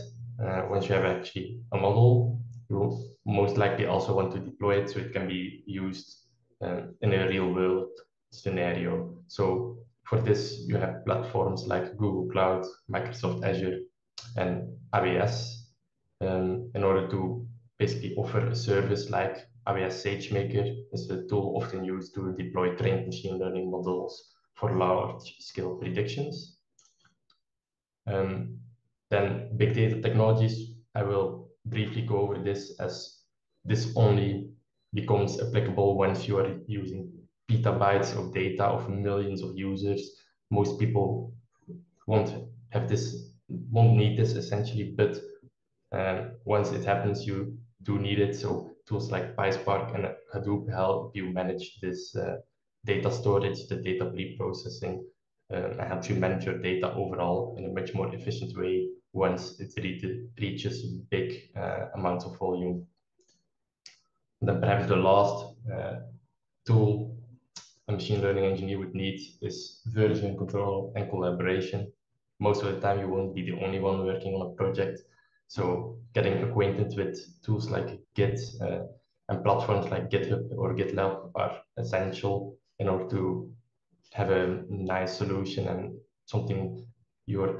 once you have actually a model, you will most likely also want to deploy it so it can be used in a real world scenario. So For this, you have platforms like Google Cloud, Microsoft Azure, and AWS in order to basically offer a service like AWS SageMaker is a tool often used to deploy trained machine learning models for large-scale predictions. Then big data technologies, I will briefly go over this, as this only becomes applicable once you are using petabytes of data of millions of users. Most people won't need this essentially, but once it happens, you do need it. So tools like PySpark and Hadoop help you manage this data storage, the data pre-processing, and helps you manage your data overall in a much more efficient way once it reaches big amounts of volume. And then perhaps the last tool a machine learning engineer would need is version control and collaboration. Most of the time, you won't be the only one working on a project. So getting acquainted with tools like Git and platforms like GitHub or GitLab are essential in order to have a nice solution and something you're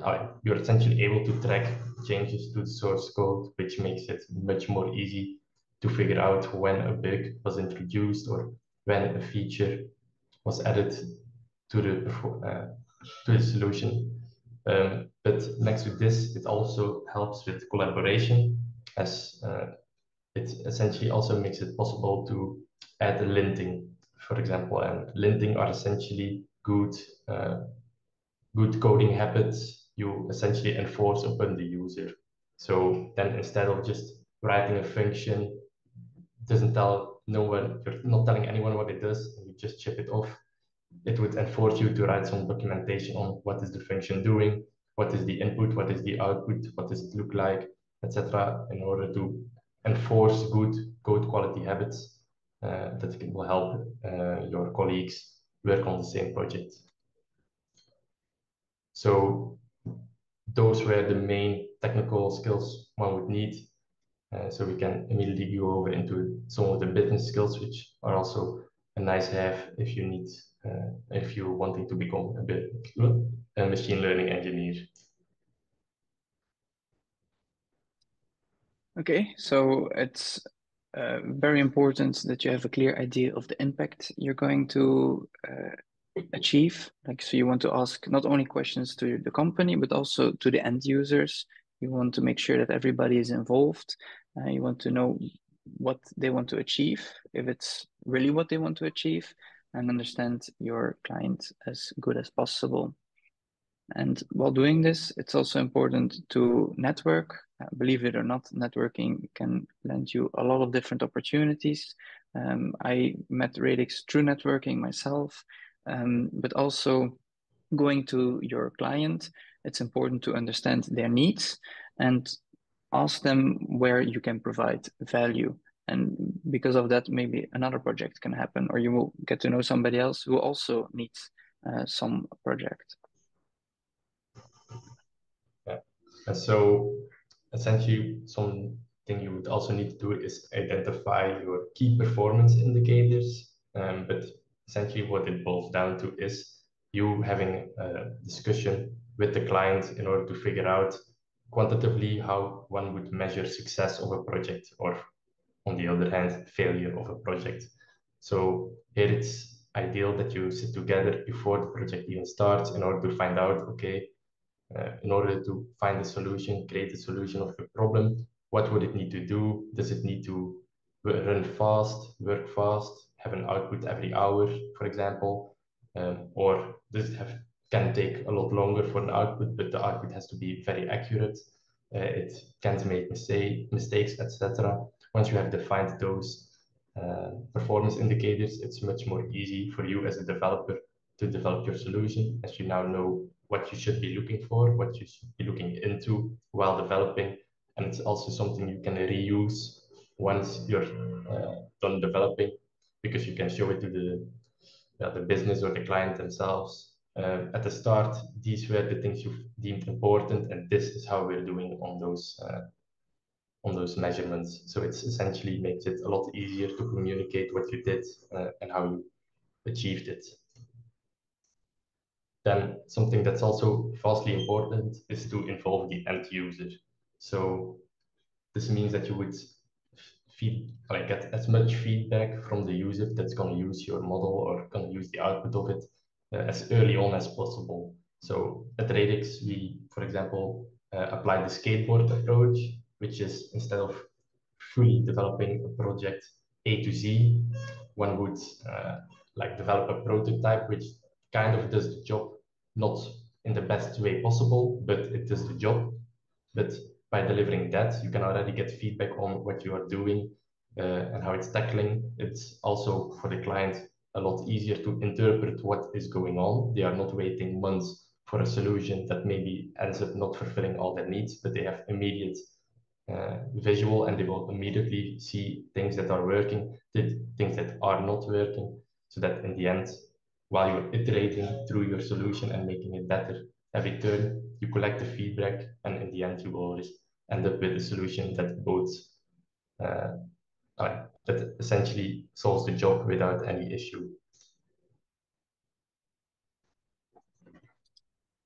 essentially able to track changes to the source code, which makes it much more easy to figure out when a bug was introduced or when a feature was added to the solution. But next to this, it also helps with collaboration, as it essentially also makes it possible to add a linting, for example. And linting are essentially good coding habits you essentially enforce upon the user. So then instead of just writing a function, doesn't tell no one, you're not telling anyone what it does, and you just ship it off. It would enforce you to write some documentation on what is the function doing, what is the input, what is the output, what does it look like, etc., in order to enforce good code quality habits that will help your colleagues work on the same project. So those were the main technical skills one would need. So we can immediately go over into some of the business skills, which are also a nice have if you need, if you're wanting to become a machine learning engineer. Okay, so it's very important that you have a clear idea of the impact you're going to achieve. Like, so you want to ask not only questions to the company, but also to the end users. You want to make sure that everybody is involved. You want to know what they want to achieve, if it's really what they want to achieve, and understand your client as good as possible. And while doing this, it's also important to network. Believe it or not, networking can lend you a lot of different opportunities. I met Radix through networking myself, but also going to your client, it's important to understand their needs and ask them where you can provide value. And because of that, maybe another project can happen, or you will get to know somebody else who also needs some project. Yeah. And so essentially something you would also need to do is identify your key performance indicators. But essentially what it boils down to is you having a discussion with the client in order to figure out quantitatively how one would measure success of a project, or on the other hand, failure of a project. So here it's ideal that you sit together before the project even starts in order to find out, okay, in order to find a solution, create a solution of your problem, what would it need to do? Does it need to run fast, work fast, have an output every hour, for example? Or does it can take a lot longer for an output, but the output has to be very accurate. It can't make mistakes, etc. Once you have defined those performance indicators, it's much more easy for you as a developer to develop your solution, as you now know what you should be looking for, what you should be looking into while developing. And it's also something you can reuse once you're done developing, because you can show it to the business or the client themselves. At the start, these were the things you deemed important, and this is how we're doing on those measurements. So it's essentially makes it a lot easier to communicate what you did and how you achieved it. Then something that's also vastly important is to involve the end user. So this means that you would get as much feedback from the user that's going to use your model or going to use the output of it as early on as possible. So at Radix, we, for example, apply the skateboard approach, which is instead of fully developing a project A to Z, one would develop a prototype which kind of does the job, not in the best way possible, but it does the job. But by delivering that, you can already get feedback on what you are doing and how it's tackling. It's also for the client a lot easier to interpret what is going on. They are not waiting months for a solution that maybe ends up not fulfilling all their needs, but they have immediate visual, and they will immediately see things that are working, things that are not working, so that in the end, while you're iterating through your solution and making it better every turn, you collect the feedback, and in the end, you will end up with a solution that both that essentially solves the job without any issue.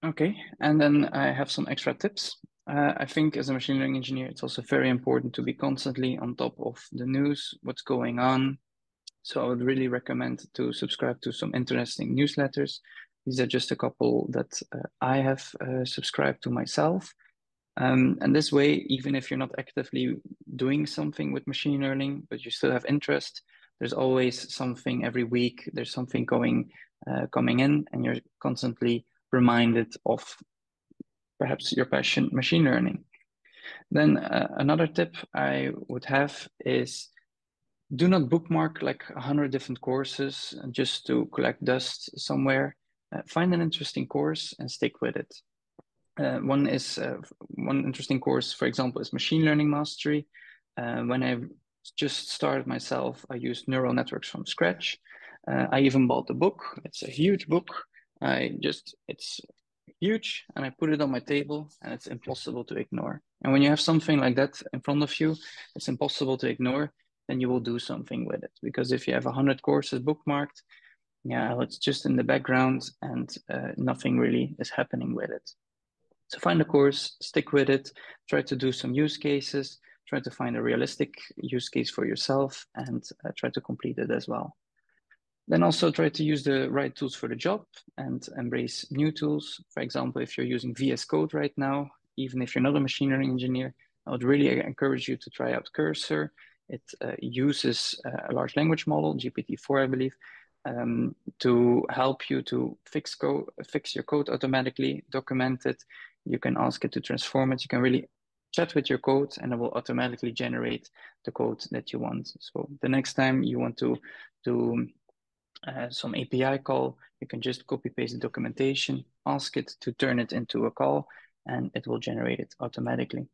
Okay, and then I have some extra tips. I think as a machine learning engineer, it's also very important to be constantly on top of the news, what's going on. So I would really recommend to subscribe to some interesting newsletters. These are just a couple that I have subscribed to myself. And this way, even if you're not actively doing something with machine learning, but you still have interest, there's always something every week. There's something coming in, and you're constantly reminded of perhaps your passion, machine learning. Then another tip I would have is do not bookmark like 100 different courses just to collect dust somewhere. Find an interesting course and stick with it. One interesting course, for example, is Machine Learning Mastery. When I just started myself, I used neural networks from scratch. I even bought the book. It's a huge book. It's huge, and I put it on my table, and it's impossible to ignore. And when you have something like that in front of you, it's impossible to ignore, then you will do something with it. Because if you have 100 courses bookmarked, yeah, it's just in the background, and nothing really is happening with it. So find a course, stick with it, try to do some use cases, try to find a realistic use case for yourself, and try to complete it as well. Then also try to use the right tools for the job and embrace new tools. For example, if you're using VS Code right now, even if you're not a machine learning engineer, I would really encourage you to try out Cursor. It uses a large language model, GPT-4, I believe, to help you to fix your code automatically, document it. You can ask it to transform it. You can really chat with your code, and it will automatically generate the code that you want. So the next time you want to do some API call, you can just copy paste the documentation, ask it to turn it into a call, and it will generate it automatically.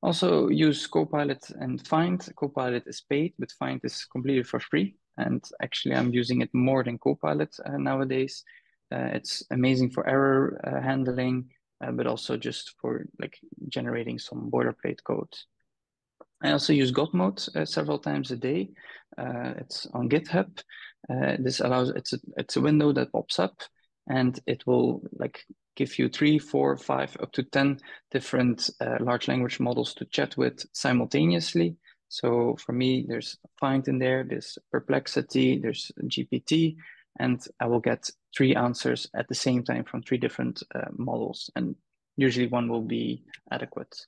Also use Copilot and Find. Copilot is paid, but Find is completely for free. And actually I'm using it more than Copilot nowadays. It's amazing for error handling, but also just for like generating some boilerplate code. I also use God mode several times a day. It's on GitHub. This allows, it's a window that pops up, and it will like give you 3, 4, 5, up to 10 different large language models to chat with simultaneously. So for me, there's Find in there, there's Perplexity, there's GPT, and I will get 3 answers at the same time from 3 different models, and usually one will be adequate.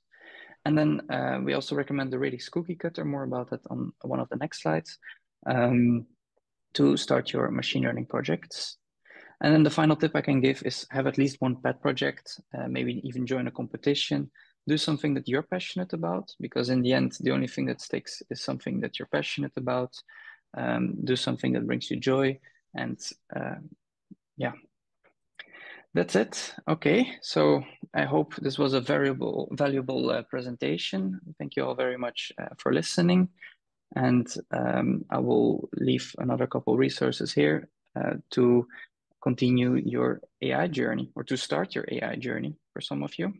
And then we also recommend the Radix cookie cutter, more about that on one of the next slides, to start your machine learning projects. And then the final tip I can give is have at least one pet project, maybe even join a competition, do something that you're passionate about, because in the end, the only thing that sticks is something that you're passionate about. Do something that brings you joy, and yeah. That's it. Okay, so I hope this was a valuable presentation. Thank you all very much for listening. And I will leave another couple resources here to continue your AI journey, or to start your AI journey for some of you.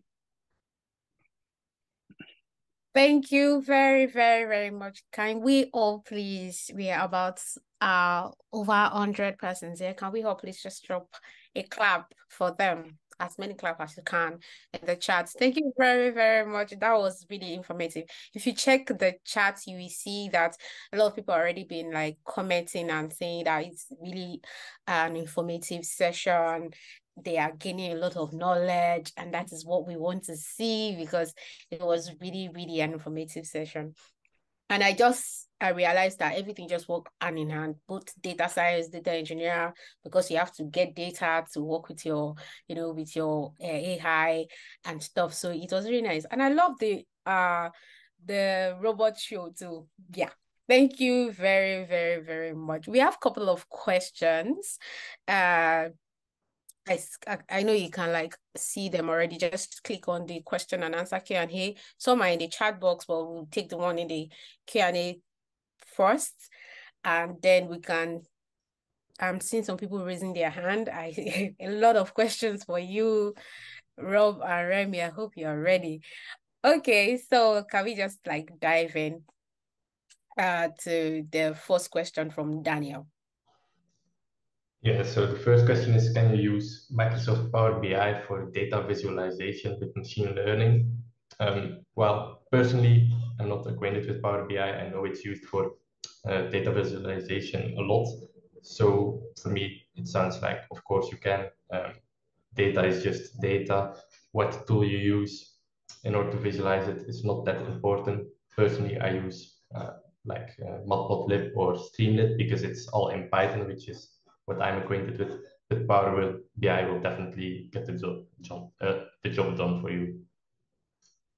Thank you very, very, very much. Can we all please, we are about over 100 persons here. Can we all please just drop a clap for them, as many clap as you can in the chat. Thank you very, very much. That was really informative. If you check the chat, you will see that a lot of people already been like commenting and saying that it's really an informative session. They are gaining a lot of knowledge, and that is what we want to see, because it was really, really an informative session. And I realized that everything just works hand in hand, both data science, data engineer, because you have to get data to work with your, with your AI and stuff. So it was really nice. And I love the robot show too. Yeah. Thank you very, very, very much. We have a couple of questions. I know you can like see them already. Just click on the question and answer Q&A. Some are in the chat box, but we'll take the one in the Q&A first, and then we can. I'm seeing some people raising their hand. A lot of questions for you, Rob and Rémy. I hope you're ready. Okay, so can we just like dive in to the first question from Daniel? Yeah, so the first question is, can you use Microsoft Power BI for data visualization with machine learning? Well, personally, I'm not acquainted with Power BI. I know it's used for data visualization a lot. So for me, it sounds like, of course, you can. Data is just data. What tool you use in order to visualize it is not that important. Personally, I use Matplotlib or Streamlit because it's all in Python, which is what I'm acquainted with. But Power BI will definitely get the job done for you.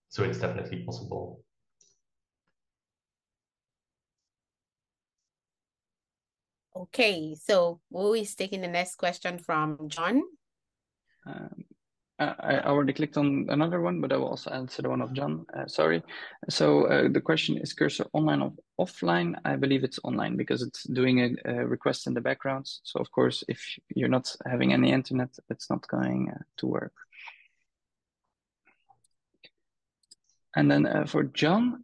So it's definitely possible. Okay, so who is taking the next question from John? I already clicked on another one, but I will also answer the one of John. Sorry. So the question is cursor online or offline? I believe it's online because it's doing a request in the background. So of course, if you're not having any internet, it's not going to work. And then for John,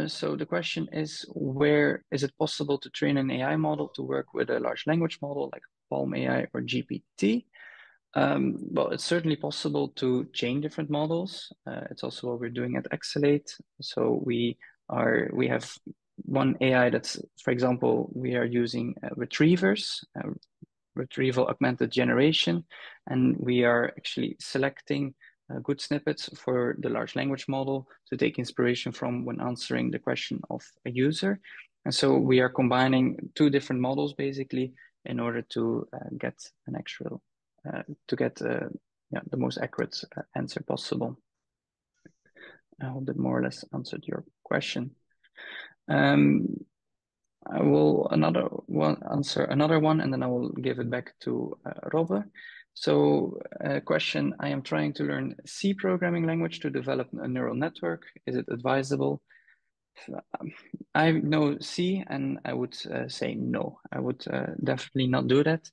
so the question is, where is it possible to train an AI model to work with a large language model like Palm AI or GPT? Well, it's certainly possible to chain different models. It's also what we're doing at Excelate. So we have one AI that's, for example, we are using retrievers, retrieval augmented generation, and we are actually selecting good snippets for the large language model to take inspiration from when answering the question of a user. And so we are combining two different models basically in order to get an actual the most accurate answer possible. I hope that more or less answered your question. I will answer another one, and then I will give it back to Robbe. So question, I am trying to learn C programming language to develop a neural network. Is it advisable? I know C, and I would say no. I would definitely not do that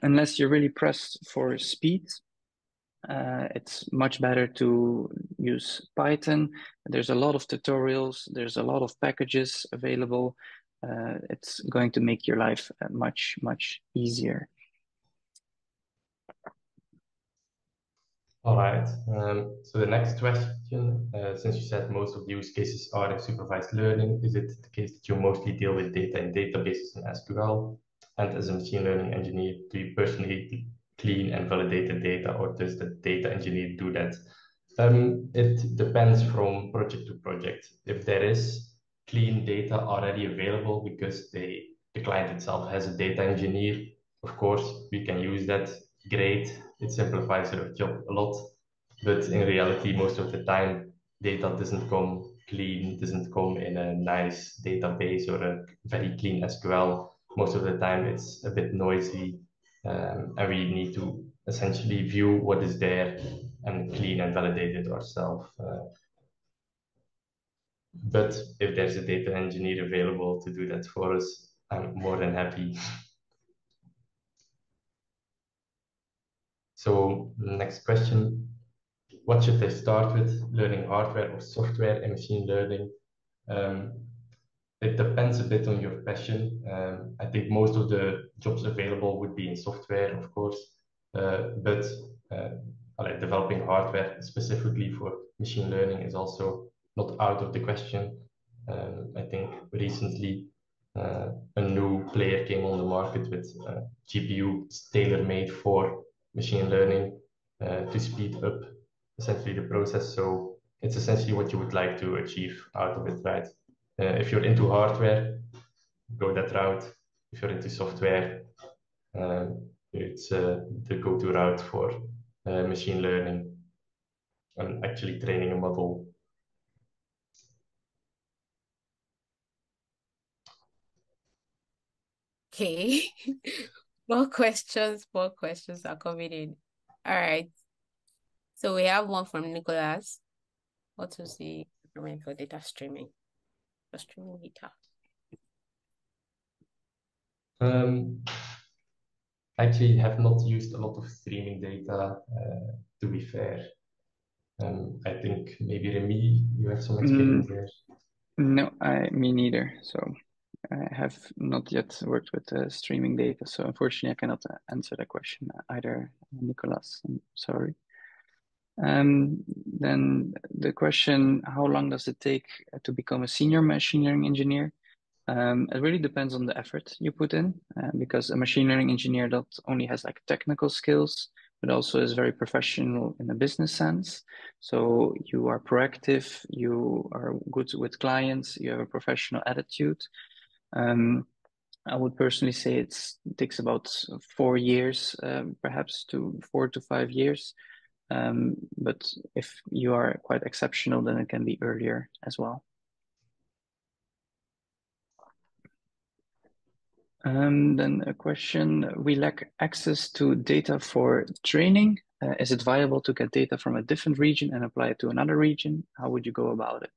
unless you're really pressed for speed. It's much better to use Python. There's a lot of tutorials. There's a lot of packages available. It's going to make your life much, much easier. All right. So the next question, since you said most of the use cases are in supervised learning, is it the case that you mostly deal with data in databases in SQL? And as a machine learning engineer, do you personally clean and validate the data, or does the data engineer do that? It depends from project to project. If there is clean data already available because the client itself has a data engineer, of course, we can use that. Great, it simplifies your job a lot. But in reality, most of the time, data doesn't come clean, doesn't come in a nice database or a very clean SQL. Most of the time, it's a bit noisy, and we need to essentially view what is there and clean and validate it ourselves. But if there's a data engineer available to do that for us, I'm more than happy. So next question, what should I start with, learning hardware or software in machine learning? It depends a bit on your passion. I think most of the jobs available would be in software, of course. but developing hardware specifically for machine learning is also not out of the question. I think recently a new player came on the market with GPU tailor-made for machine learning to speed up essentially the process. So it's essentially what you would like to achieve out of it, right? If you're into hardware, go that route. If you're into software, it's the go-to route for machine learning and actually training a model. Okay. More questions are coming in. All right. So we have one from Nicholas. What was the recommend for data streaming? For streaming data. Actually have not used a lot of streaming data, to be fair. I think maybe Rémy, you have some experience there. No, me neither. So I have not yet worked with streaming data. So unfortunately, I cannot answer that question either, Nicolas. I'm sorry. Then the question, how long does it take to become a senior machine learning engineer? It really depends on the effort you put in, because a machine learning engineer not only has like technical skills, but also is very professional in a business sense. So you are proactive, you are good with clients, you have a professional attitude. I would personally say it takes about 4 years, perhaps to 4 to 5 years. But if you are quite exceptional, then it can be earlier as well. Then a question, we lack access to data for training. Is it viable to get data from a different region and apply it to another region? How would you go about it?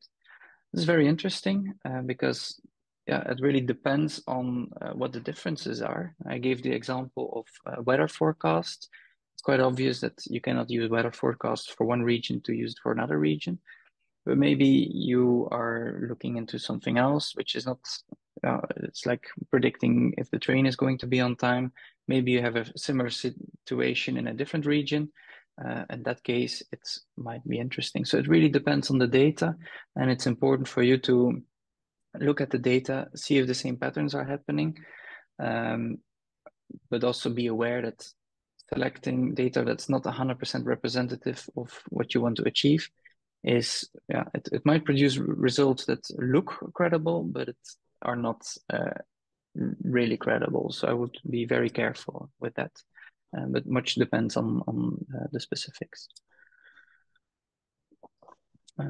This is very interesting because it really depends on what the differences are. I gave the example of weather forecast. It's quite obvious that you cannot use weather forecast for one region to use it for another region. But maybe you are looking into something else, which is not, it's like predicting if the train is going to be on time. Maybe you have a similar situation in a different region. In that case, it might be interesting. So it really depends on the data, and it's important for you to look at the data, see if the same patterns are happening, but also be aware that selecting data that's not 100% representative of what you want to achieve is, it might produce results that look credible, but are not really credible. So I would be very careful with that. But much depends on the specifics. All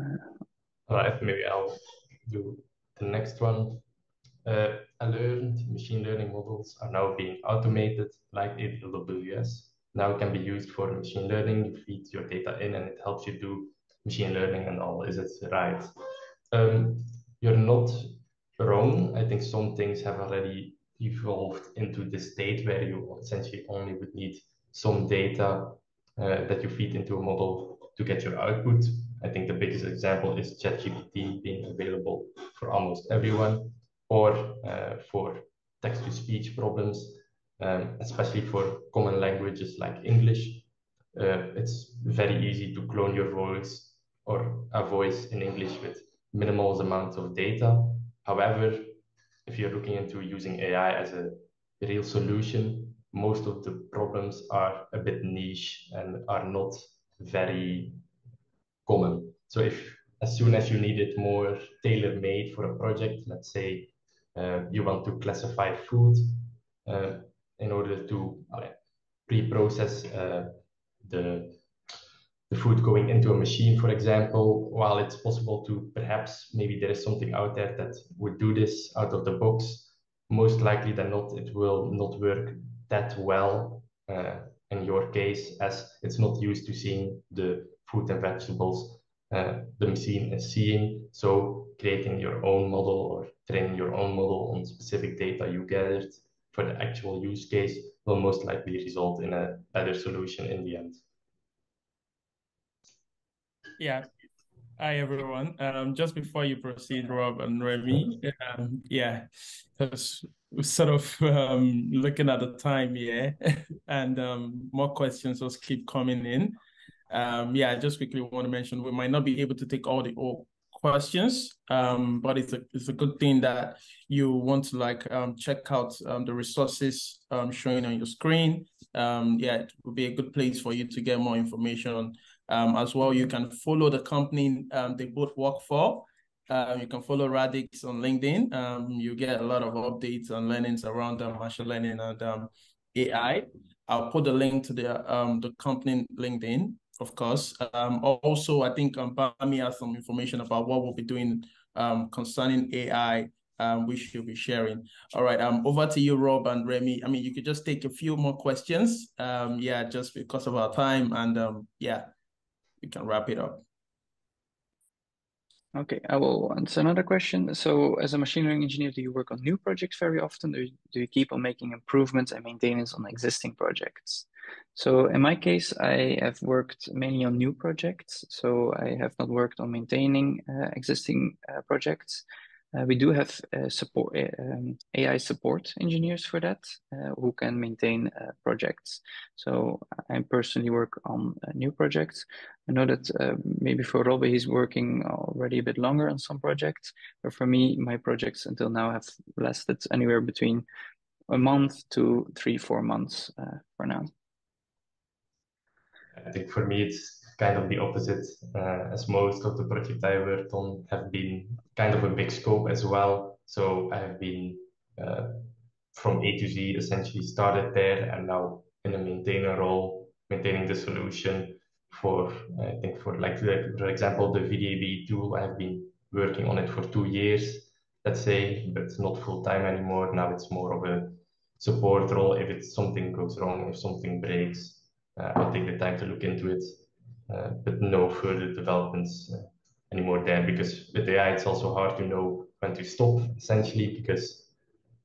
right, maybe I'll do the next one. Learned machine learning models are now being automated like AWS. Now can be used for machine learning. You feed your data in and it helps you do machine learning and all. Is it right? You're not wrong. I think some things have already evolved into the state where you essentially only would need some data that you feed into a model to get your output. I think the biggest example is ChatGPT being available for almost everyone, or for text-to-speech problems, especially for common languages like English. It's very easy to clone your voice or a voice in English with minimal amounts of data. However, if you're looking into using AI as a real solution, most of the problems are a bit niche and are not very common. So if as soon as you need it more tailor-made for a project, let's say you want to classify food in order to pre-process the food going into a machine, for example, while it's possible to perhaps maybe there is something out there that would do this out of the box, most likely than not, it will not work that well in your case, as it's not used to seeing the fruit and vegetables the machine is seeing. So creating your own model or training your own model on specific data you gathered for the actual use case will most likely result in a better solution in the end. Yeah, Hi, everyone. Just before you proceed, Rob and Rémy, yeah, because we're sort of looking at the time, yeah, and more questions just keep coming in. Yeah, I just quickly want to mention we might not be able to take all questions, but it's a good thing that you want to like check out the resources showing on your screen. Yeah, it would be a good place for you to get more information. As well, you can follow the company they both work for. You can follow Radix on LinkedIn. You get a lot of updates and learnings around machine learning and AI. I'll put the link to the company LinkedIn, of course. Also, I think Bami has some information about what we'll be doing concerning AI, we should be sharing. All right, over to you, Rob and Rémy. I mean, you could just take a few more questions. Yeah, just because of our time, and yeah, we can wrap it up. Okay, I will answer another question. So as a machine learning engineer, do you work on new projects very often? Do you keep on making improvements and maintenance on existing projects? So in my case, I have worked mainly on new projects. So I have not worked on maintaining existing projects. We do have AI support engineers for that who can maintain projects. So I personally work on new projects. I know that maybe for Robbe, he's working already a bit longer on some projects, but for me, my projects until now have lasted anywhere between a month to 3-4 months for now. I think for me, it's kind of the opposite, as most of the projects I worked on have been kind of a big scope as well. So I have been from A to Z essentially started there and now in a maintainer role, maintaining the solution for, I think for like, for example, the VDAB tool, I've been working on it for 2 years, let's say, but not full time anymore. Now it's more of a support role. If it's something goes wrong, if something breaks, I'll take the time to look into it, but no further developments anymore there, because with AI, it's also hard to know when to stop essentially, because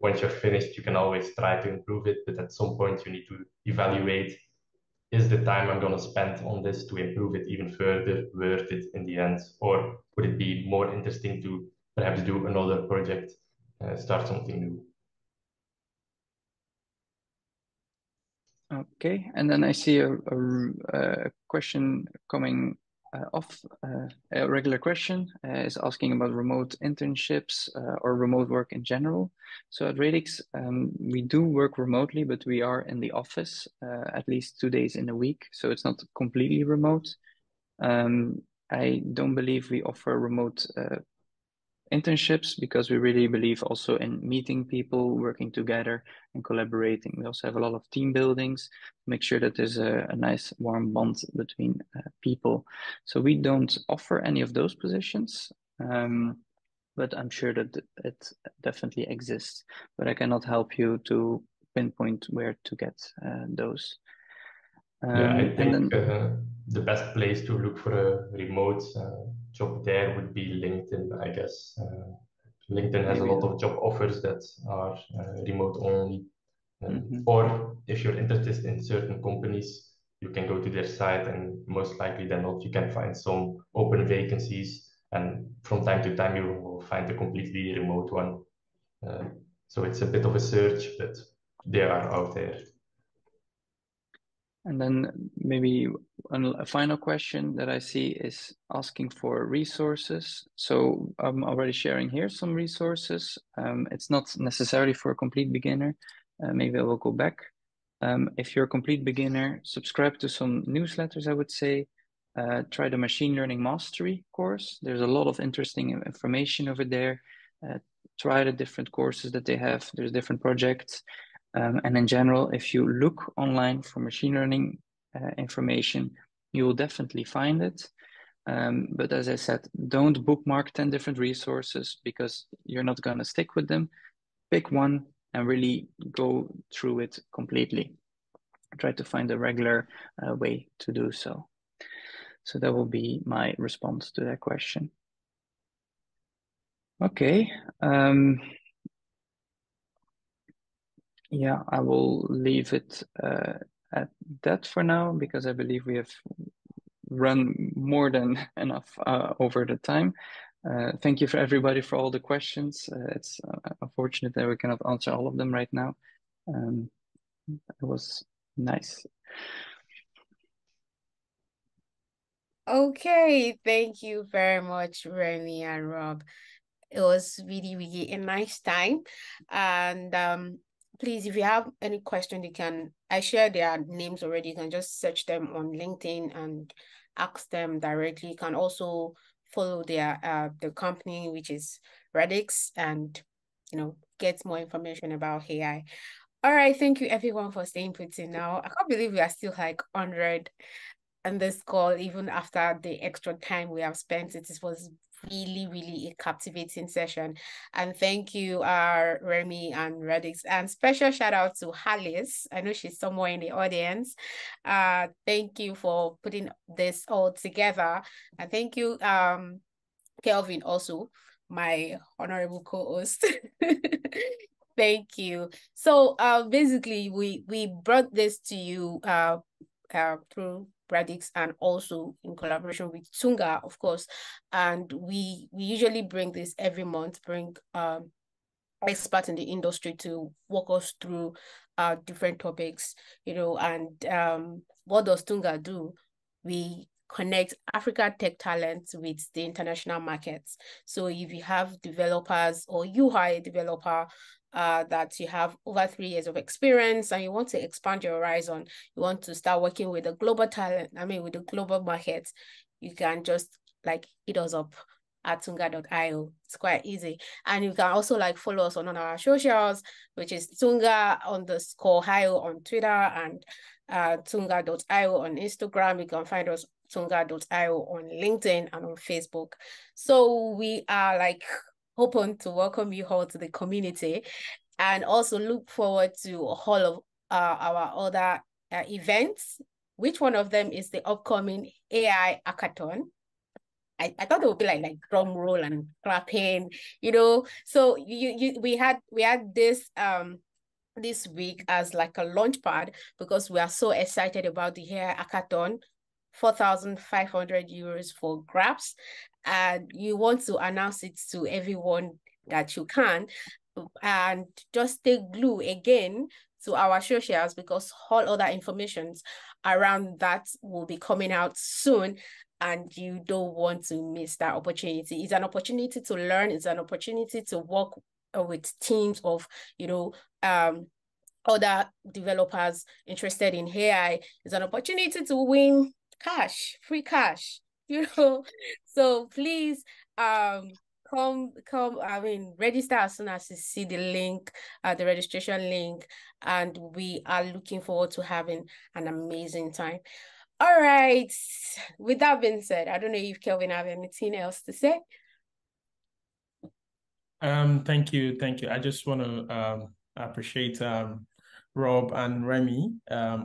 once you're finished, you can always try to improve it, but at some point you need to evaluate, is the time I'm going to spend on this to improve it even further worth it in the end? Or would it be more interesting to perhaps do another project, start something new? Okay, and then I see a question coming off, a regular question is asking about remote internships or remote work in general. So at Radix, we do work remotely, but we are in the office at least 2 days in a week. So it's not completely remote. I don't believe we offer remote internships because we really believe also in meeting people, working together and collaborating. We also have a lot of team buildings to make sure that there's a nice warm bond between people. So we don't offer any of those positions, but I'm sure that it definitely exists, but I cannot help you to pinpoint where to get those. Yeah, I think the best place to look for a remote job there would be LinkedIn, I guess. LinkedIn has a lot of job offers that are remote only. Or if you're interested in certain companies, you can go to their site and most likely than not, you can find some open vacancies. And from time to time, you will find a completely remote one. So it's a bit of a search, but they are out there. And then maybe a final question that I see is asking for resources. So I'm already sharing here some resources. It's not necessarily for a complete beginner. Maybe I will go back. If you're a complete beginner, subscribe to some newsletters, I would say. Try the Machine Learning Mastery course. There's a lot of interesting information over there. Try the different courses that they have. There's different projects. And in general, if you look online for machine learning information, you will definitely find it. But as I said, don't bookmark 10 different resources because you're not going to stick with them. Pick one and really go through it completely. Try to find a regular way to do so. So that will be my response to that question. Okay. Yeah, I will leave it at that for now because I believe we have run more than enough over the time. Thank you for everybody for all the questions. It's unfortunate that we cannot answer all of them right now. It was nice. Okay, thank you very much, Rémy and Rob. It was really, really a nice time. And please, if you have any question, I share their names already. You can just search them on LinkedIn and ask them directly. You can also follow the company, which is Radix, and get more information about AI. All right, thank you everyone for staying put in now. I can't believe we are still like 100 on this call, even after the extra time we have spent. It was really, really a captivating session. And thank you, Rémy and Radix. And special shout out to Alice. I know she's somewhere in the audience. Thank you for putting this all together. And thank you, Kelvin, also, my honorable co-host. Thank you. So basically, we brought this to you through Radix and also in collaboration with Tunga, of course. And we usually bring this every month, bring experts in the industry to walk us through different topics, and what does Tunga do? We connect Africa tech talent with the international markets. So if you have developers or you are a developer that you have over 3 years of experience and you want to expand your horizon, you want to start working with the global talent, with the global markets, you can just hit us up at tunga.io. It's quite easy. And you can also follow us on our socials, which is tunga_io on Twitter and tunga.io on Instagram. You can find us tunga.io on LinkedIn and on Facebook. So we are open to welcome you all to the community, and also look forward to all of our other events. Which one of them is the upcoming AI hackathon? I thought it would be like drum roll and clapping, So we had this this week as a launch pad, because we are so excited about the AI hackathon. 4,500 euros for grabs, and you want to announce it to everyone that you can, and just stay glued again to our socials, because all other informations around that will be coming out soon, and you don't want to miss that opportunity. It's an opportunity to learn. It's an opportunity to work with teams of other developers interested in AI. It's an opportunity to win free cash, So please come, register as soon as you see the link, the registration link, and we are looking forward to having an amazing time. All right, with that being said, I don't know if Kelvin have anything else to say. Thank you. I just want to appreciate Rob and Rémy,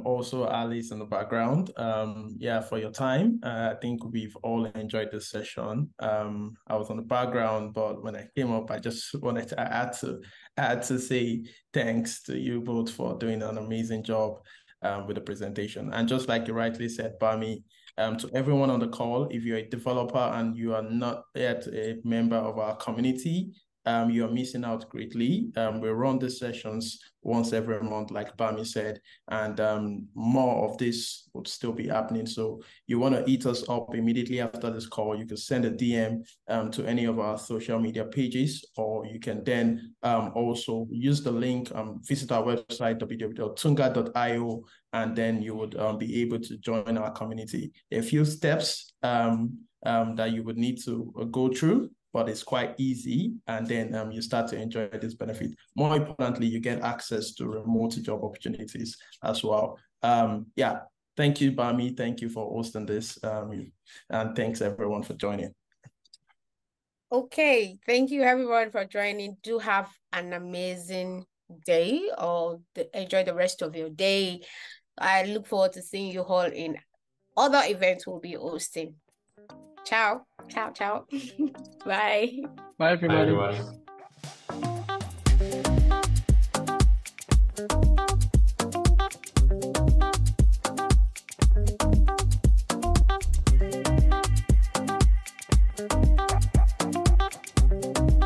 also Alice in the background, for your time. I think we've all enjoyed this session. I was on the background, but when I came up, I just wanted to add to say thanks to you both for doing an amazing job with the presentation. And just like you rightly said, Bami, to everyone on the call, if you're a developer and you are not yet a member of our community, you are missing out greatly. We run these sessions once every month, like Bami said, and more of this would still be happening. So you want to hit us up immediately after this call. You can send a DM to any of our social media pages, or you can then also use the link, visit our website, www.tunga.io, and then you would be able to join our community. There are a few steps that you would need to go through, but it's quite easy, and then you start to enjoy this benefit. More importantly, you get access to remote job opportunities as well. Thank you, Bami. Thank you for hosting this, and thanks everyone for joining. Okay, thank you everyone for joining. Do have an amazing day, or enjoy the rest of your day. I look forward to seeing you all in other events we'll be hosting. Ciao. Ciao, ciao. Bye. Bye, everybody. Bye, everybody.